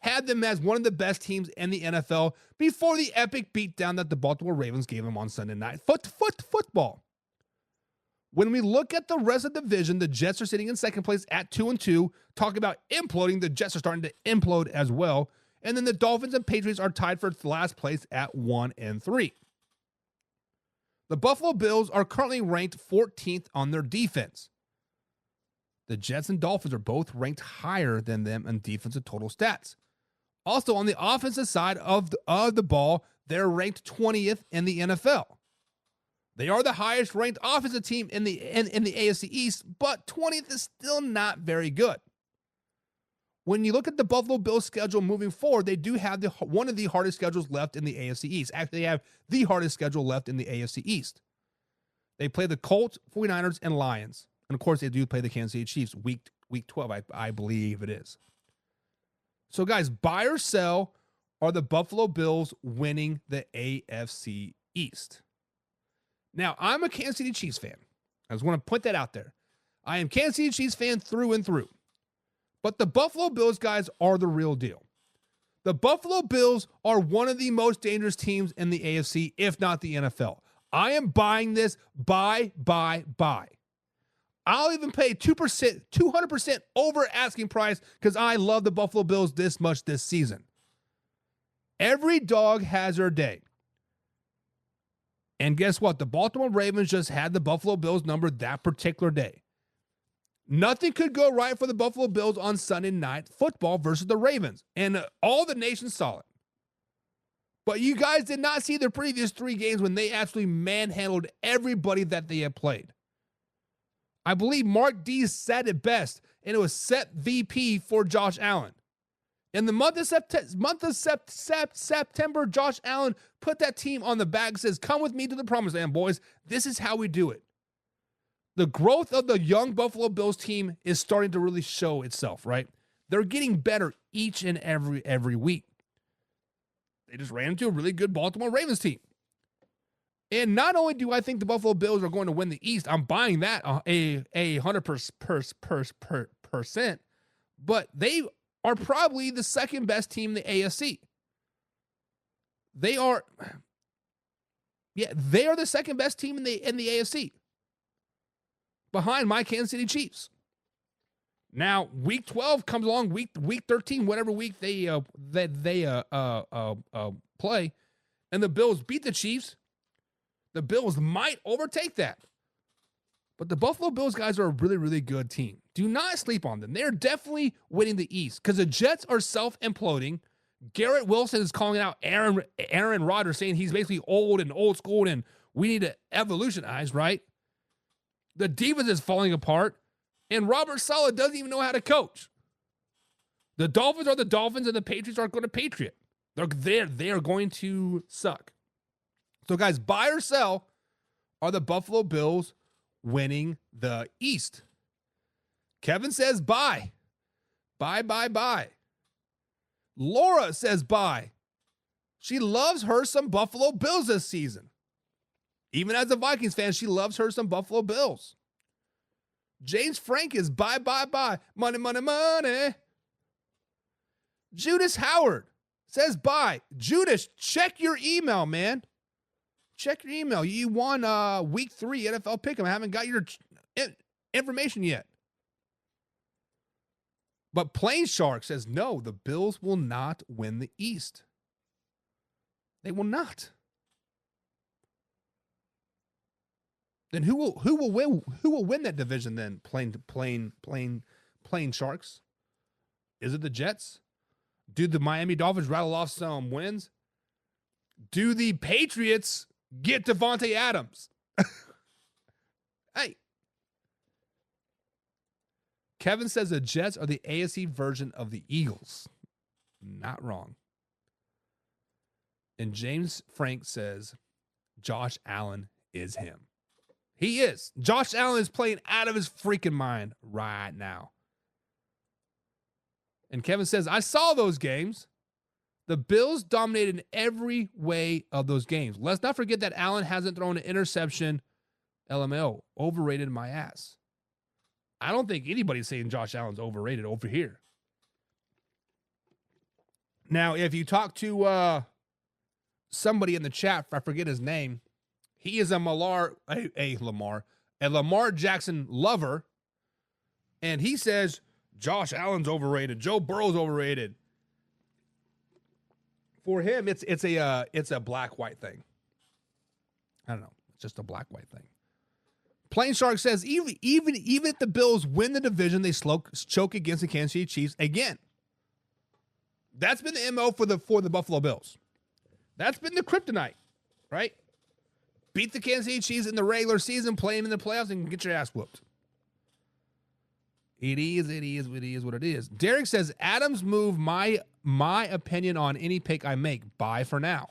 had them as one of the best teams in the NFL before the epic beatdown that the Baltimore Ravens gave them on Sunday Night Football. When we look at the rest of the division, the Jets are sitting in second place at 2-2. Talk about imploding. The Jets are starting to implode as well. And then the Dolphins and Patriots are tied for last place at 1-3. The Buffalo Bills are currently ranked 14th on their defense. The Jets and Dolphins are both ranked higher than them in defensive total stats. Also, on the offensive side of the ball, they're ranked 20th in the NFL. They are the highest ranked offensive team in the AFC East, but 20th is still not very good. When you look at the Buffalo Bills schedule moving forward, they do have one of the hardest schedules left in the AFC East. Actually, they have the hardest schedule left in the AFC East. They play the Colts, 49ers, and Lions. And of course, they do play the Kansas City Chiefs week 12, I believe it is. So guys, buy or sell, are the Buffalo Bills winning the AFC East? Now, I'm a Kansas City Chiefs fan. I just want to put that out there. I am Kansas City Chiefs fan through and through. But the Buffalo Bills guys are the real deal. The Buffalo Bills are one of the most dangerous teams in the AFC, if not the NFL. I am buying this. Buy. I'll even pay 200% over asking price because I love the Buffalo Bills this much this season. Every dog has their day. And guess what? The Baltimore Ravens just had the Buffalo Bills number that particular day. Nothing could go right for the Buffalo Bills on Sunday Night Football versus the Ravens. And all the nation saw it. But you guys did not see their previous 3 games when they absolutely manhandled everybody that they had played. I believe Mark D said it best, and it was set VP for Josh Allen. In the month of September, Josh Allen put that team on the back and says, come with me to the promised land, boys. This is how we do it. The growth of the young Buffalo Bills team is starting to really show itself, right? They're getting better each and every week. They just ran into a really good Baltimore Ravens team. And not only do I think the Buffalo Bills are going to win the East, I'm buying that a 100%, but they are probably the second best team in the AFC. They are the second best team in the AFC. Behind my Kansas City Chiefs. Now, week 12 comes along, week 13, whatever week they play, and the Bills beat the Chiefs. The Bills might overtake that. But the Buffalo Bills guys are a really, really good team. Do not sleep on them. They're definitely winning the East because the Jets are self-imploding. Garrett Wilson is calling out Aaron Rodgers, saying he's basically old school and we need to evolutionize, right? The defense is falling apart, and Robert Saleh doesn't even know how to coach. The Dolphins are the Dolphins, and the Patriots are going to Patriot. They are going to suck. So, guys, buy or sell, are the Buffalo Bills winning the East? Kevin says buy. Buy. Laura says buy. She loves her some Buffalo Bills this season. Even as a Vikings fan, she loves her some Buffalo Bills. James Frank is buy. Money. Judas Howard says buy. Judas, check your email, man. Check your email. You won week 3 NFL Pick'em. I haven't got your information yet. But Plain Shark says no, the Bills will not win the East. They will not. Then who will win that division then? Plain Sharks. Is it the Jets? Do the Miami Dolphins rattle off some wins? Do the Patriots get DeVante Adams? Hey. Kevin says the Jets are the AFC version of the Eagles. Not wrong. And James Frank says Josh Allen is him. He is. Josh Allen is playing out of his freaking mind right now. And Kevin says, I saw those games. The Bills dominated in every way of those games. Let's not forget that Allen hasn't thrown an interception. LMAO, overrated my ass. I don't think anybody's saying Josh Allen's overrated over here. Now, if you talk to somebody in the chat, I forget his name, he is a Lamar Jackson lover, and he says Josh Allen's overrated, Joe Burrow's overrated. For him, it's a black-white thing. I don't know. It's just a black-white thing. Plain Shark says, even if the Bills win the division, they choke against the Kansas City Chiefs again. That's been the MO for the Buffalo Bills. That's been the kryptonite, right? Beat the Kansas City Chiefs in the regular season, play them in the playoffs, and get your ass whooped. It is what it is. Derek says, Adams move my opinion on any pick I make. Bye for now.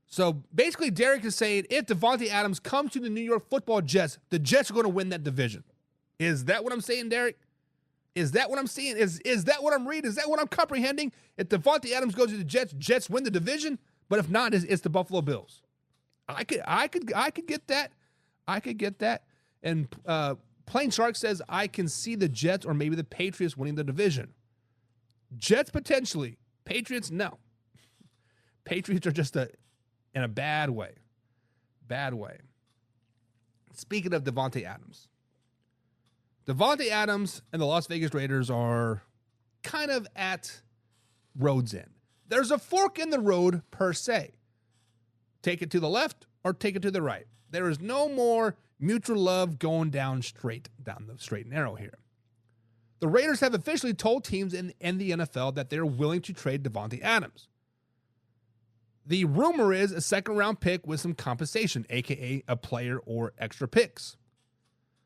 So basically, Derek is saying if DeVante Adams comes to the New York Football Jets, the Jets are going to win that division. Is that what I'm saying, Derek? Is that what I'm seeing? Is that what I'm reading? Is that what I'm comprehending? If DeVante Adams goes to the Jets, Jets win the division. But if not, it's the Buffalo Bills. I could get that. I could get that. And Plain Shark says I can see the Jets or maybe the Patriots winning the division. Jets potentially. Patriots, no. Patriots are just in a bad way. Bad way. Speaking of DeVante Adams. DeVante Adams and the Las Vegas Raiders are kind of at road's end. There's a fork in the road per se. Take it to the left or take it to the right. There is no more mutual love going down the straight and narrow here. The Raiders have officially told teams in the NFL that they're willing to trade DeVante Adams. The rumor is a second-round pick with some compensation, a.k.a. a player or extra picks.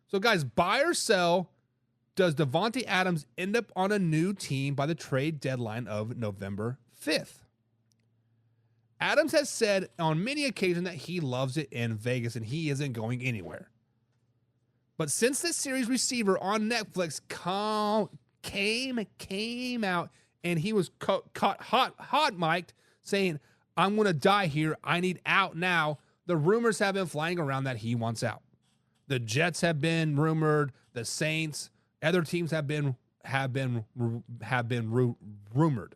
So, guys, buy or sell, does DeVante Adams end up on a new team by the trade deadline of November 5th? Adams has said on many occasions that he loves it in Vegas and he isn't going anywhere. But since this series receiver on Netflix came out and he was caught hot mic'd saying, I'm going to die here, I need out now, the rumors have been flying around that he wants out. The Jets have been rumored, the Saints, other teams have been rumored.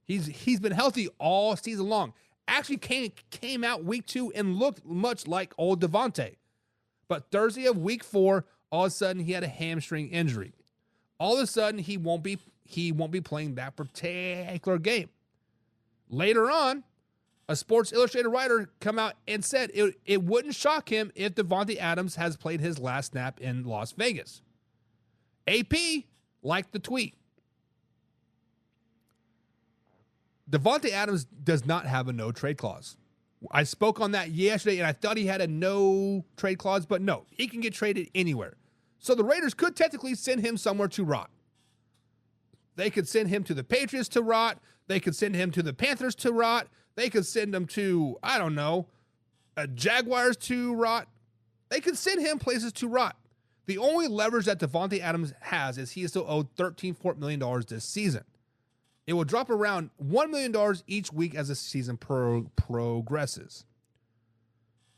He's been healthy all season long. Actually came out week 2 and looked much like old DeVante. But Thursday of week 4, all of a sudden he had a hamstring injury. All of a sudden he won't be playing that particular game. Later on, a Sports Illustrated writer come out and said it wouldn't shock him if DeVante Adams has played his last snap in Las Vegas. AP liked the tweet. DeVante Adams does not have a no-trade clause. I spoke on that yesterday, and I thought he had a no-trade clause, but no, he can get traded anywhere. So the Raiders could technically send him somewhere to rot. They could send him to the Patriots to rot. They could send him to the Panthers to rot. They could send him to, I don't know, Jaguars to rot. They could send him places to rot. The only leverage that DeVante Adams has is he is still owed $13.4 million this season. It will drop around $1 million each week as the season progresses.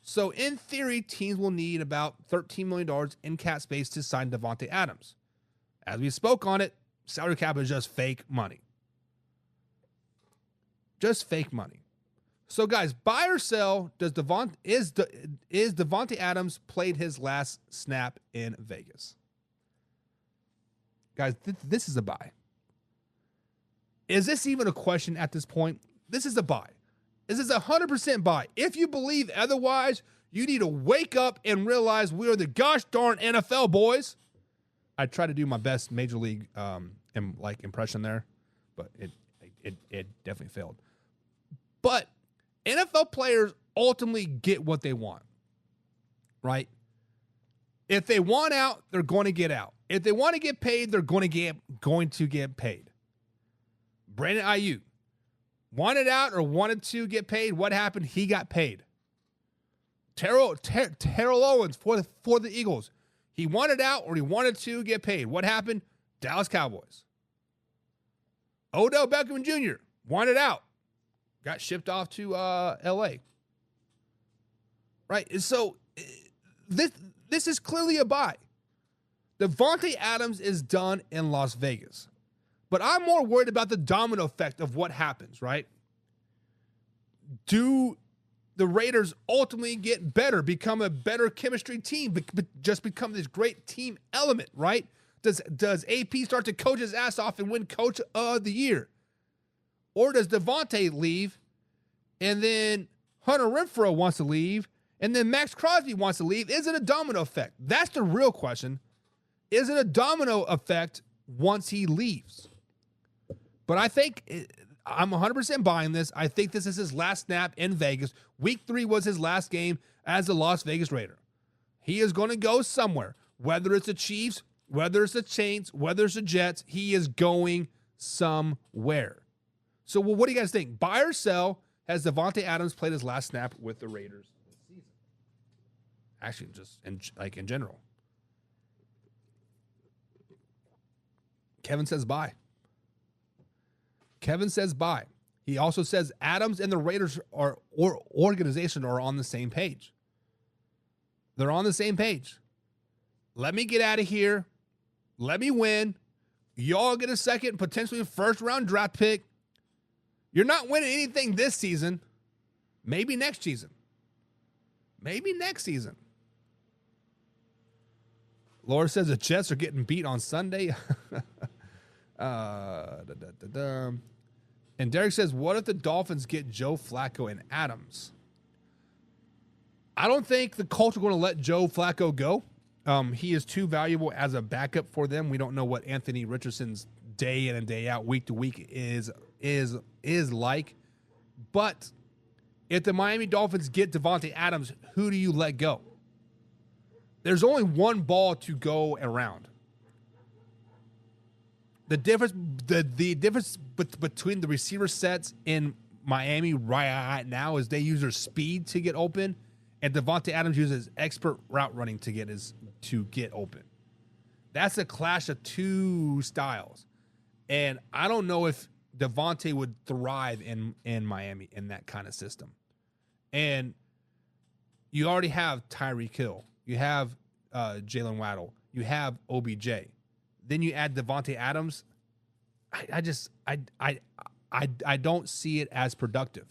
So in theory, teams will need about $13 million in cap space to sign DeVante Adams. As we spoke on it, salary cap is just fake money. Just fake money. So guys, buy or sell, is DeVante Adams played his last snap in Vegas? Guys, this is a buy. Is this even a question at this point? This is a buy. This is 100% buy. If you believe otherwise, you need to wake up and realize we are the gosh darn NFL, boys. I tried to do my best Major League impression there, but it definitely failed. But NFL players ultimately get what they want, right? If they want out, they're going to get out. If they want to get paid, they're going to get paid. Brandon Ayuk wanted out or wanted to get paid. What happened? He got paid. Terrell Owens for the Eagles. He wanted out or he wanted to get paid. What happened? Dallas Cowboys. Odell Beckham Jr. wanted out. Got shipped off to L.A. Right? So this is clearly a buy. DeVante Adams is done in Las Vegas. But I'm more worried about the domino effect of what happens, right? Do the Raiders ultimately get better, become a better chemistry team, just become this great team element, right? Does AP start to coach his ass off and win Coach of the Year? Or does DeVante leave, and then Hunter Renfrow wants to leave, and then Max Crosby wants to leave? Is it a domino effect? That's the real question. Is it a domino effect once he leaves? But I think I'm 100% buying this. I think this is his last snap in Vegas. Week 3 was his last game as a Las Vegas Raider. He is going to go somewhere, whether it's the Chiefs, whether it's the Saints, whether it's the Jets. He is going somewhere. So, well, what do you guys think? Buy or sell? Has DeVante Adams played his last snap with the Raiders this season? Actually, just in general. Kevin says buy. Kevin says buy. He also says Adams and the Raiders organization are on the same page. They're on the same page. Let me get out of here. Let me win. Y'all get a second, potentially first round draft pick. You're not winning anything this season. Maybe next season. Maybe next season. Laura says the Jets are getting beat on Sunday. And Derek says, what if the Dolphins get Joe Flacco and Adams? I don't think the Colts are going to let Joe Flacco go. He is too valuable as a backup for them. We don't know what Anthony Richardson's day in and day out, week to week is like. But if the Miami Dolphins get DeVante Adams, who do you let go? There's only one ball to go around. The difference between the receiver sets in Miami right now is they use their speed to get open, and DeVante Adams uses expert route running to get open. That's a clash of two styles, and I don't know if DeVante would thrive in Miami in that kind of system. And you already have Tyreek Hill, you have Jalen Waddle, you have OBJ. Then you add DeVante Adams. I don't see it as productive.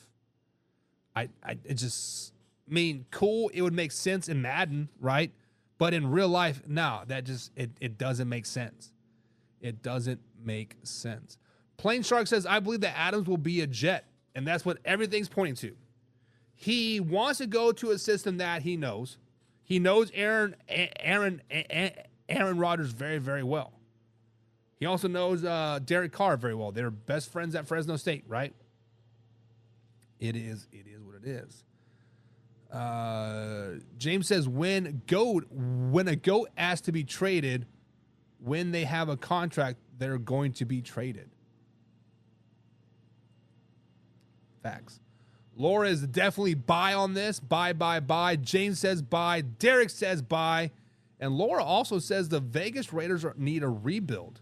Cool. It would make sense in Madden, right? But in real life, no, it doesn't make sense. It doesn't make sense. Plain Shark says, I believe that Adams will be a Jet, and that's what everything's pointing to. He wants to go to a system that he knows. He knows Aaron Rodgers very, very well. He also knows Derek Carr very well. They're best friends at Fresno State, right? It is what it is. James says when a GOAT asks to be traded, when they have a contract, they're going to be traded. Facts. Laura is definitely buy on this. Buy. James says buy. Derek says buy. And Laura also says the Vegas Raiders need a rebuild.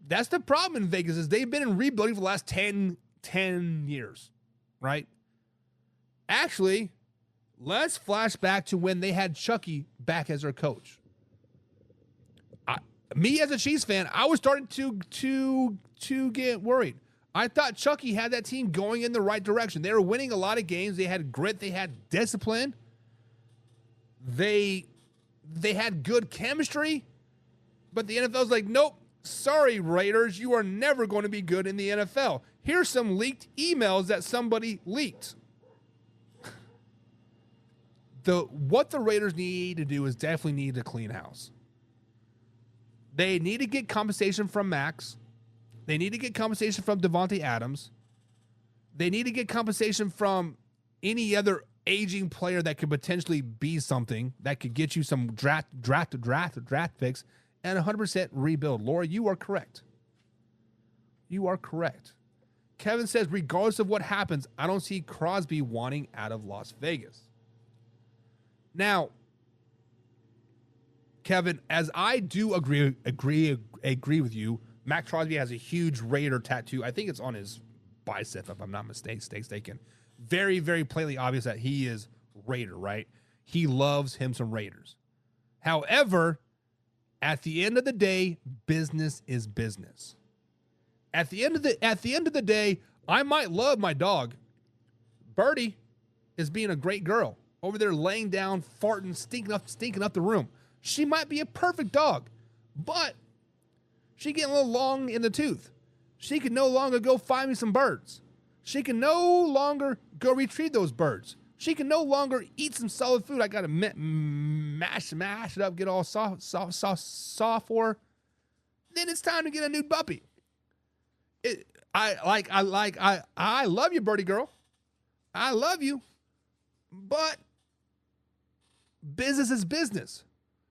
That's the problem in Vegas is they've been in rebuilding for the last 10 years, right? Actually, let's flash back to when they had Chucky back as their coach. Me as a Chiefs fan, I was starting to get worried. I thought Chucky had that team going in the right direction. They were winning a lot of games. They had grit. They had discipline. They had good chemistry. But the NFL's like, nope. Sorry, Raiders, you are never going to be good in the NFL. Here's some leaked emails that somebody leaked. What the Raiders need to do is definitely need to clean house. They need to get compensation from Max. They need to get compensation from DeVante Adams. They need to get compensation from any other aging player that could potentially be something that could get you some draft picks. And 100% rebuild. Laura, you are correct. You are correct. Kevin says, regardless of what happens, I don't see Crosby wanting out of Las Vegas. Now, Kevin, as I do agree with you, Max Crosby has a huge Raider tattoo. I think it's on his bicep, if I'm not mistaken. Very, very plainly obvious that he is Raider, right? He loves him some Raiders. However, at the end of the day, business is business. At the end of the day, I might love my dog. Birdie is being a great girl. Over there laying down, farting, stinking up the room. She might be a perfect dog, but she getting a little long in the tooth. She can no longer go find me some birds. She can no longer go retrieve those birds. She can no longer eat some solid food. I got to mash it up, get all soft for her. Then it's time to get a new puppy. I love you, birdie girl. I love you, but business is business.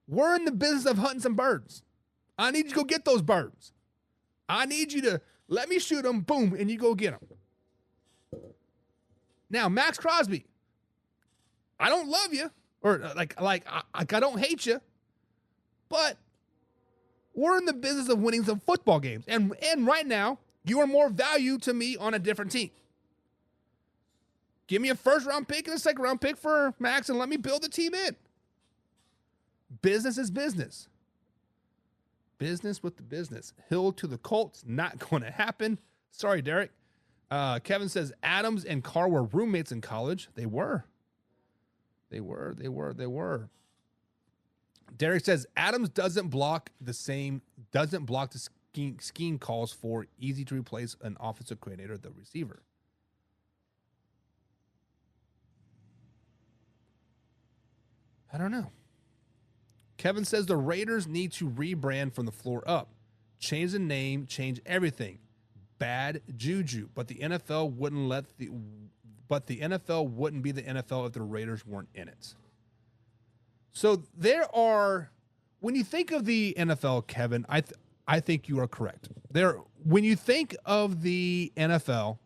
We're in the business of hunting some birds. I need you to go get those birds. I need you to let me shoot them, boom, and you go get them. Now, Max Crosby, I don't love you, or I don't hate you, but we're in the business of winning some football games. And right now, you are more value to me on a different team. Give me a first-round pick and a second-round pick for Max and let me build the team in. Business is business. Business with the business. Hill to the Colts, not going to happen. Sorry, Derek. Kevin says Adams and Carr were roommates in college. They were. Derek says Adams doesn't block the scheme calls for, easy to replace an offensive coordinator, the receiver. I don't know. Kevin says the Raiders need to rebrand from the floor up. Change the name, change everything. Bad juju. But the NFL wouldn't be the NFL if the Raiders weren't in it. So when you think of the NFL, Kevin, I think you are correct. When you think of the NFL,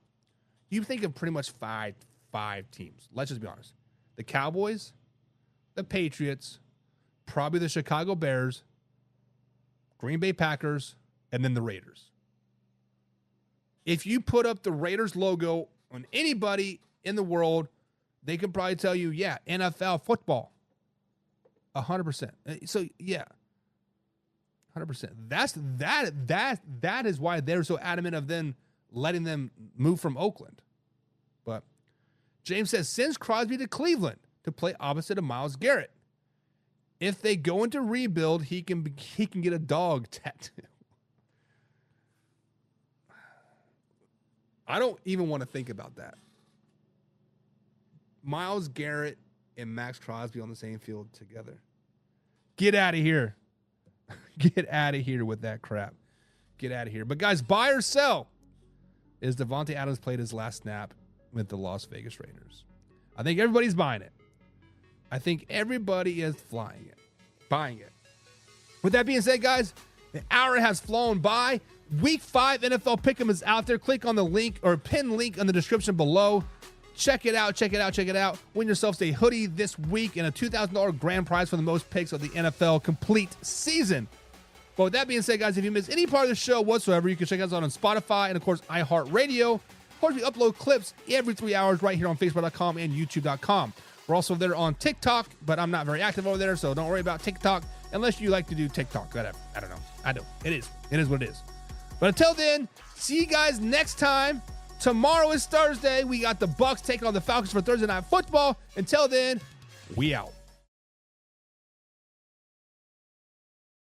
you think of pretty much five teams. Let's just be honest. The Cowboys, the Patriots, probably the Chicago Bears, Green Bay Packers, and then the Raiders. If you put up the Raiders logo on anybody in the world, they can probably tell you, yeah, NFL football. 100%. So yeah. 100%. That is why they're so adamant of then letting them move from Oakland. But James says, sends Crosby to Cleveland to play opposite of Myles Garrett. If they go into rebuild, he can get a dog tattoo. I don't even want to think about that. Myles Garrett and Max Crosby on the same field together. Get out of here. Get out of here with that crap. Get out of here. But guys, buy or sell. Is DeVante Adams played his last snap with the Las Vegas Raiders? I think everybody's buying it. I think everybody is buying it. With that being said, guys, the hour has flown by. Week 5 NFL Pick'em is out there. Click on the link or pin link in the description below. Check it out. Win yourself a hoodie this week and a $2,000 grand prize for the most picks of the NFL complete season. But with that being said, guys, if you miss any part of the show whatsoever, you can check us out on Spotify and, of course, iHeartRadio. Of course, we upload clips every 3 hours right here on Facebook.com and YouTube.com. We're also there on TikTok, but I'm not very active over there, so don't worry about TikTok unless you like to do TikTok. Whatever. I don't know. I do. It is what it is. But until then, see you guys next time. Tomorrow is Thursday. We got the Bucs taking on the Falcons for Thursday Night Football. Until then, we out.